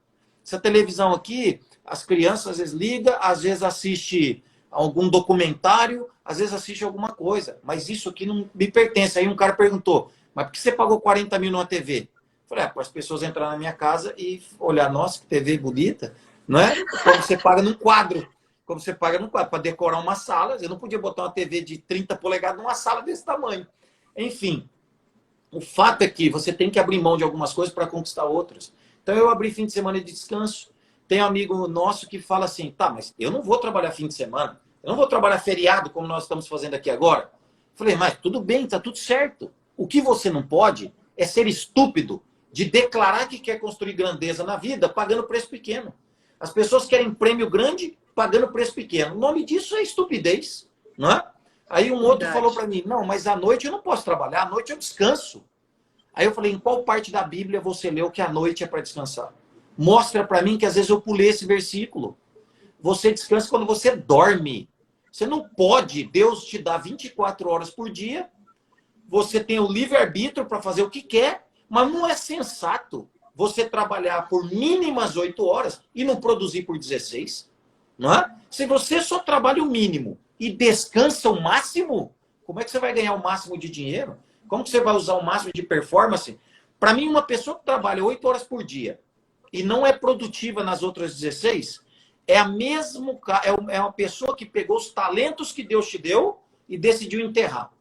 Essa televisão aqui, as crianças às vezes ligam, às vezes assiste algum documentário, às vezes assiste alguma coisa. Mas isso aqui não me pertence. Aí um cara perguntou, mas por que você pagou 40 mil numa TV? Eu falei, para as pessoas entrarem na minha casa e olhar, nossa, que TV bonita, não é? Como você paga num quadro. Como você paga num quadro, para decorar uma sala. Eu não podia botar uma TV de 30 polegadas numa sala desse tamanho. Enfim, o fato é que você tem que abrir mão de algumas coisas para conquistar outras. Então, eu abri fim de semana de descanso. Tem um amigo nosso que fala assim, tá, mas eu não vou trabalhar fim de semana. Eu não vou trabalhar feriado, como nós estamos fazendo aqui agora. Eu falei, mas tudo bem, tá tudo certo. O que você não pode é ser estúpido de declarar que quer construir grandeza na vida pagando preço pequeno. As pessoas querem prêmio grande pagando preço pequeno. O nome disso é estupidez, não é? Aí um outro falou para mim, não, mas à noite eu não posso trabalhar, à noite eu descanso. Aí eu falei, em qual parte da Bíblia você leu que a noite é para descansar? Mostra para mim que às vezes eu pulei esse versículo. Você descansa quando você dorme. Você não pode, Deus te dá 24 horas por dia, você tem o livre-arbítrio para fazer o que quer, mas não é sensato você trabalhar por mínimas 8 horas e não produzir por 16. Não é? Se você só trabalha o mínimo e descansa o máximo, como é que você vai ganhar o máximo de dinheiro? Como que você vai usar o máximo de performance? Para mim, uma pessoa que trabalha 8 horas por dia e não é produtiva nas outras 16, é uma pessoa que pegou os talentos que Deus te deu e decidiu enterrar.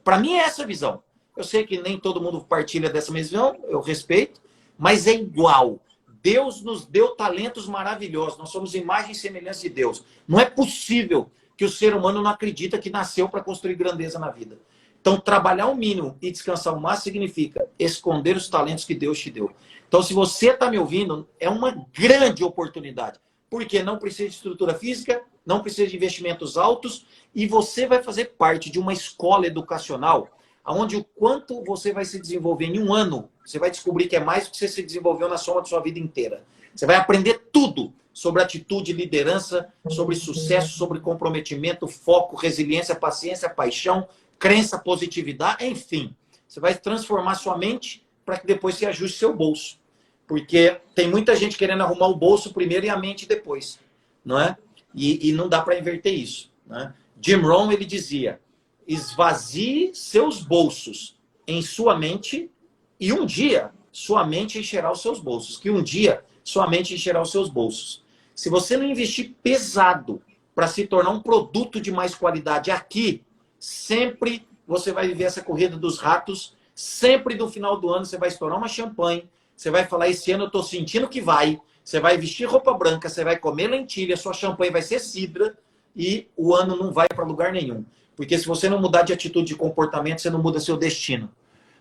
Para mim, é essa a visão. Eu sei que nem todo mundo partilha dessa mesma visão, eu respeito, mas é igual. Deus nos deu talentos maravilhosos, nós somos imagem e semelhança de Deus. Não é possível que o ser humano não acredita que nasceu para construir grandeza na vida. Então, trabalhar o mínimo e descansar o máximo significa esconder os talentos que Deus te deu. Então, se você está me ouvindo, é uma grande oportunidade. Porque não precisa de estrutura física, não precisa de investimentos altos, e você vai fazer parte de uma escola educacional onde o quanto você vai se desenvolver em um ano, você vai descobrir que é mais do que você se desenvolveu na soma de sua vida inteira. Você vai aprender tudo sobre atitude, liderança, sobre sucesso, sobre comprometimento, foco, resiliência, paciência, paixão, crença, positividade, enfim. Você vai transformar sua mente para que depois você ajuste seu bolso. Porque tem muita gente querendo arrumar o bolso primeiro e a mente depois, não é? E não dá para inverter isso, né? Jim Rohn, ele dizia, esvazie seus bolsos em sua mente e um dia sua mente encherá os seus bolsos. Que um dia sua mente encherá os seus bolsos. Se você não investir pesado para se tornar um produto de mais qualidade aqui, sempre você vai viver essa corrida dos ratos. Sempre no final do ano você vai estourar uma champanhe, você vai falar, esse ano eu estou sentindo que vai, você vai vestir roupa branca, você vai comer lentilha, sua champanhe vai ser cidra e o ano não vai para lugar nenhum. Porque se você não mudar de atitude e comportamento, você não muda seu destino.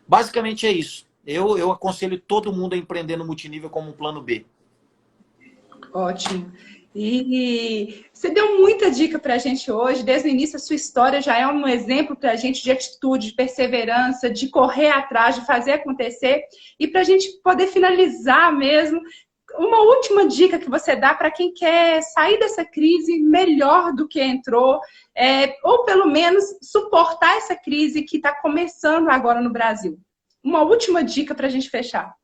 Basicamente é isso. Eu aconselho todo mundo a empreender no multinível como um plano B. Ótimo. E você deu muita dica para a gente hoje. Desde o início, a sua história já é um exemplo para a gente de atitude, de perseverança, de correr atrás, de fazer acontecer. E para a gente poder finalizar mesmo, uma última dica que você dá para quem quer sair dessa crise melhor do que entrou, ou pelo menos suportar essa crise que está começando agora no Brasil. Uma última dica para a gente fechar.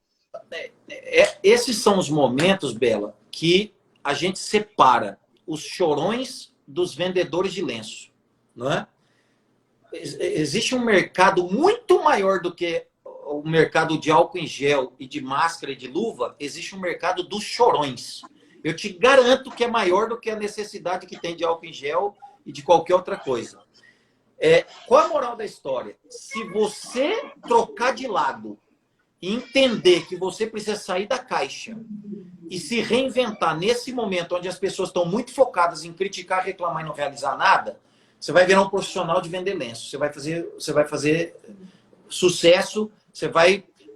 Esses são os momentos, Bela, que a gente separa os chorões dos vendedores de lenço, não é? Existe um mercado muito maior do que o mercado de álcool em gel e de máscara e de luva. Existe um mercado dos chorões. Eu te garanto que é maior do que a necessidade que tem de álcool em gel e de qualquer outra coisa. Qual a moral da história? Se você trocar de lado e entender que você precisa sair da caixa e se reinventar nesse momento onde as pessoas estão muito focadas em criticar, reclamar e não realizar nada, você vai virar um profissional de vender lenço. Você vai fazer sucesso,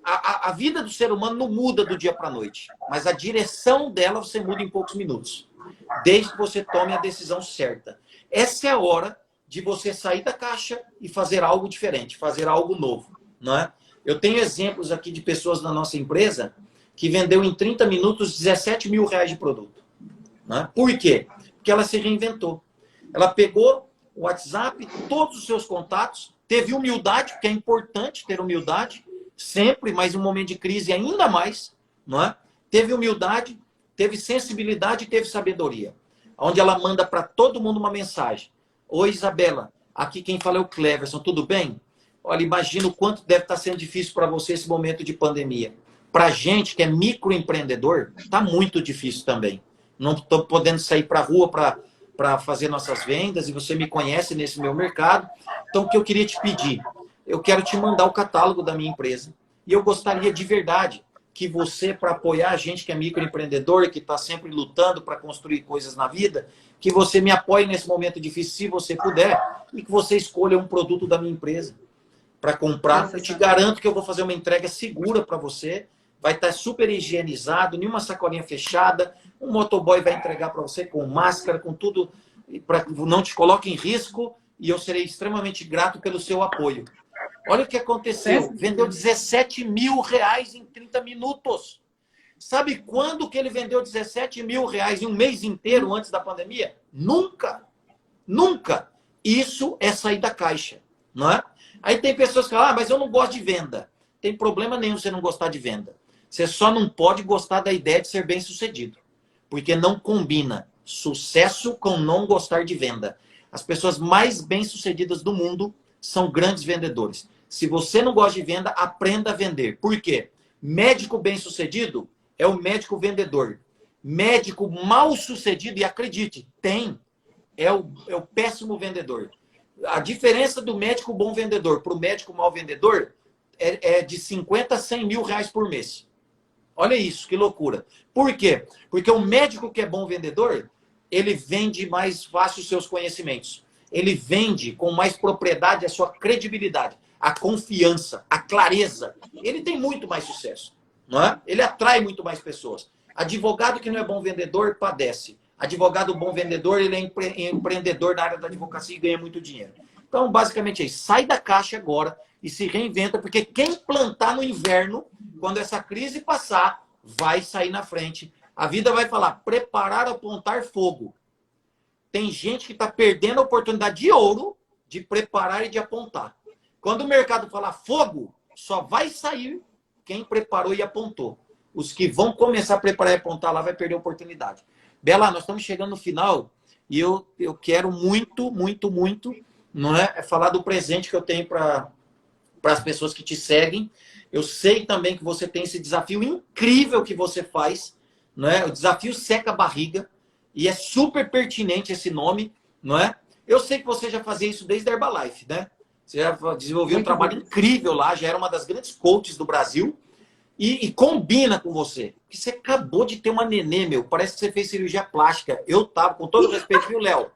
a vida do ser humano não muda do dia para a noite, mas a direção dela você muda em poucos minutos, desde que você tome a decisão certa. Essa é a hora de você sair da caixa e fazer algo diferente, fazer algo novo, não é? Eu tenho exemplos aqui de pessoas na nossa empresa que vendeu em 30 minutos 17 mil reais de produto. Né? Por quê? Porque ela se reinventou. Ela pegou o WhatsApp, todos os seus contatos, teve humildade, porque é importante ter humildade, sempre, mas em um momento de crise ainda mais. Não é? Teve humildade, teve sensibilidade e teve sabedoria. Onde ela manda para todo mundo uma mensagem. Oi, Isabela, aqui quem fala é o Cleverson, tudo bem? Olha, imagina o quanto deve estar sendo difícil para você esse momento de pandemia. Para a gente que é microempreendedor, está muito difícil também. Não estou podendo sair para a rua para fazer nossas vendas, e você me conhece nesse meu mercado. Então, o que eu queria te pedir? Eu quero te mandar o catálogo da minha empresa. E eu gostaria de verdade que você, para apoiar a gente que é microempreendedor, que está sempre lutando para construir coisas na vida, que você me apoie nesse momento difícil, se você puder, e que você escolha um produto da minha empresa para comprar. Eu te garanto que eu vou fazer uma entrega segura para você. Vai estar super higienizado, nenhuma sacolinha fechada. Um motoboy vai entregar para você com máscara, com tudo, para que não te coloque em risco. E eu serei extremamente grato pelo seu apoio. Olha o que aconteceu. Vendeu 17 mil reais em 30 minutos. Sabe quando que ele vendeu 17 mil reais em um mês inteiro antes da pandemia? Nunca. Nunca. Isso é sair da caixa, não é? Aí tem pessoas que falam, mas eu não gosto de venda. Tem problema nenhum você não gostar de venda. Você só não pode gostar da ideia de ser bem-sucedido. Porque não combina sucesso com não gostar de venda. As pessoas mais bem-sucedidas do mundo são grandes vendedores. Se você não gosta de venda, aprenda a vender. Por quê? Médico bem-sucedido é o médico vendedor. Médico mal-sucedido, e acredite, é o péssimo vendedor. A diferença do médico bom vendedor para o médico mau vendedor é de 50 a 100 mil reais por mês. Olha isso, que loucura. Por quê? Porque o médico que é bom vendedor, ele vende mais fácil os seus conhecimentos. Ele vende com mais propriedade a sua credibilidade, a confiança, a clareza. Ele tem muito mais sucesso, não é? Ele atrai muito mais pessoas. Advogado que não é bom vendedor, padece. Advogado bom vendedor, ele é empreendedor na área da advocacia e ganha muito dinheiro. Então, basicamente é isso. Sai da caixa agora e se reinventa, porque quem plantar no inverno, quando essa crise passar, vai sair na frente. A vida vai falar, preparar, apontar fogo. Tem gente que está perdendo a oportunidade de ouro de preparar e de apontar. Quando o mercado falar fogo, só vai sair quem preparou e apontou. Os que vão começar a preparar e apontar lá vai perder a oportunidade. Bela, nós estamos chegando no final e eu quero muito, muito, muito, não é falar do presente que eu tenho para as pessoas que te seguem. Eu sei também que você tem esse desafio incrível que você faz, não é? O desafio seca a barriga, e é super pertinente esse nome, não é? Eu sei que você já fazia isso desde a Herbalife, né? Você já desenvolveu um Muito trabalho bom. incrível lá, já era uma das grandes coaches do Brasil e combina com você. Porque você acabou de ter uma nenê, meu. Parece que você fez cirurgia plástica. Eu tava, com todo respeito, viu, Léo?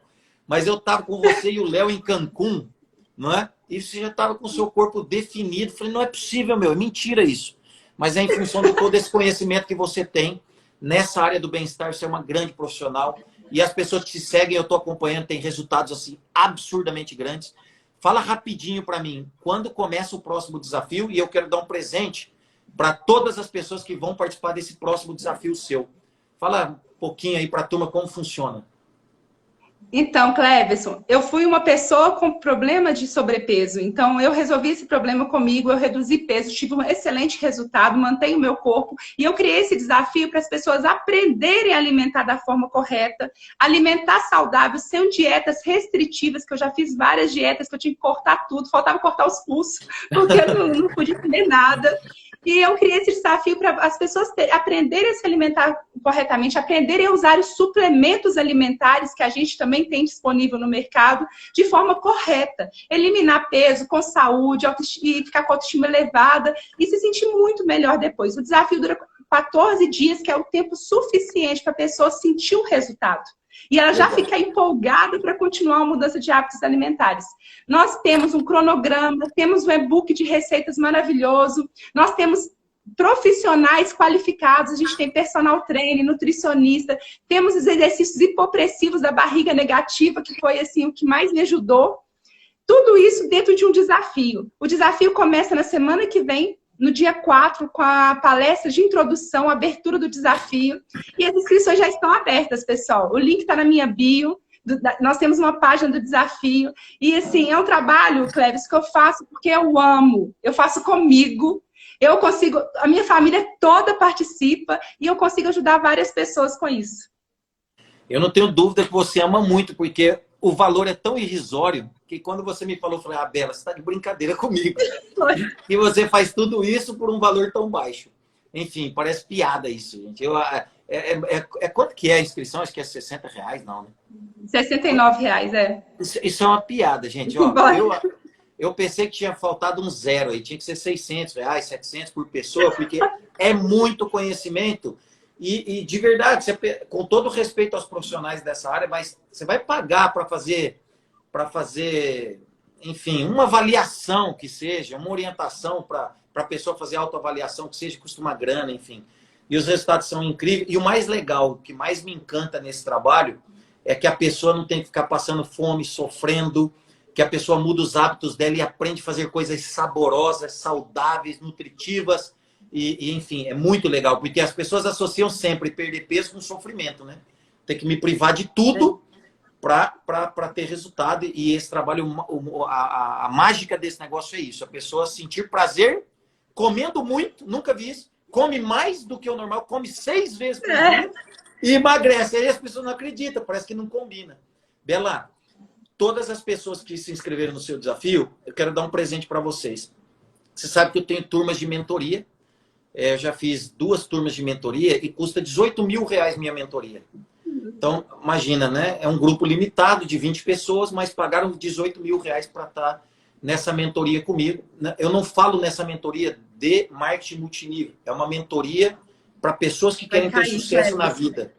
Mas eu tava com você e o Léo em Cancún, não é? E você já tava com o seu corpo definido. Falei, não é possível, meu. É mentira isso. Mas é em função de todo esse conhecimento que você tem nessa área do bem-estar. Você é uma grande profissional. E as pessoas que te seguem, eu estou acompanhando, têm resultados assim absurdamente grandes. Fala rapidinho para mim, quando começa o próximo desafio? E eu quero dar um presente para todas as pessoas que vão participar desse próximo desafio seu. Fala um pouquinho aí para a turma como funciona. Então, Cleverson, eu fui uma pessoa com problema de sobrepeso. Então, eu resolvi esse problema comigo, eu reduzi peso, tive um excelente resultado, mantenho o meu corpo. E eu criei esse desafio para as pessoas aprenderem a alimentar da forma correta, alimentar saudável, sem dietas restritivas, que eu já fiz várias dietas, que eu tinha que cortar tudo, faltava cortar os pulsos, porque eu não podia comer nada. E eu criei esse desafio para as pessoas aprenderem a se alimentar corretamente, aprenderem a usar os suplementos alimentares que a gente também tem disponível no mercado de forma correta. Eliminar peso com saúde e ficar com a autoestima elevada e se sentir muito melhor depois. O desafio dura 14 dias, que é o tempo suficiente para a pessoa sentir o resultado. E ela já fica empolgada para continuar a mudança de hábitos alimentares. Nós temos um cronograma, temos um e-book de receitas maravilhoso, nós temos profissionais qualificados, a gente tem personal trainer, nutricionista, temos os exercícios hipopressivos da barriga negativa, que foi assim o que mais me ajudou. Tudo isso dentro de um desafio. O desafio começa na semana que vem, no dia 4, com a palestra de introdução, abertura do desafio. E as inscrições já estão abertas, pessoal. O link está na minha bio. Nós temos uma página do desafio. E, assim, é um trabalho, Cleves, que eu faço porque eu amo. Eu faço comigo. Eu consigo... A minha família toda participa e eu consigo ajudar várias pessoas com isso. Eu não tenho dúvida que você ama muito, porque o valor é tão irrisório que quando você me falou, eu falei, ah, Bela, você está de brincadeira comigo. E você faz tudo isso por um valor tão baixo. Enfim, parece piada isso, gente. Quanto que é a inscrição? Acho que é R$60, não, né? R$69, é. Isso é uma piada, gente. Ó, eu pensei que tinha faltado um zero aí. Tinha que ser R$600, R$700 por pessoa, porque é muito conhecimento. E de verdade, você, com todo respeito aos profissionais dessa área, mas você vai pagar para fazer, enfim, uma avaliação que seja, uma orientação para a pessoa fazer autoavaliação, que seja, custa uma grana, enfim. E os resultados são incríveis. E o mais legal, o que mais me encanta nesse trabalho, é que a pessoa não tem que ficar passando fome, sofrendo, que a pessoa muda os hábitos dela e aprende a fazer coisas saborosas, saudáveis, nutritivas. Enfim, é muito legal, porque as pessoas associam sempre perder peso com sofrimento, né? Tem que me privar de tudo para ter resultado. E esse trabalho, a mágica desse negócio é isso. A pessoa sentir prazer comendo muito, nunca vi isso. Come mais do que o normal, come 6 vezes por dia e emagrece. Aí as pessoas não acreditam, parece que não combina. Bela, todas as pessoas que se inscreveram no seu desafio, eu quero dar um presente para vocês. Você sabe que eu tenho turmas de mentoria. Eu já fiz 2 turmas de mentoria e custa R$18 mil minha mentoria. Então, imagina, né? É um grupo limitado de 20 pessoas, mas pagaram R$18 mil para estar nessa mentoria comigo. Eu não falo nessa mentoria de marketing multinível. É uma mentoria para pessoas que querem ter sucesso na vida.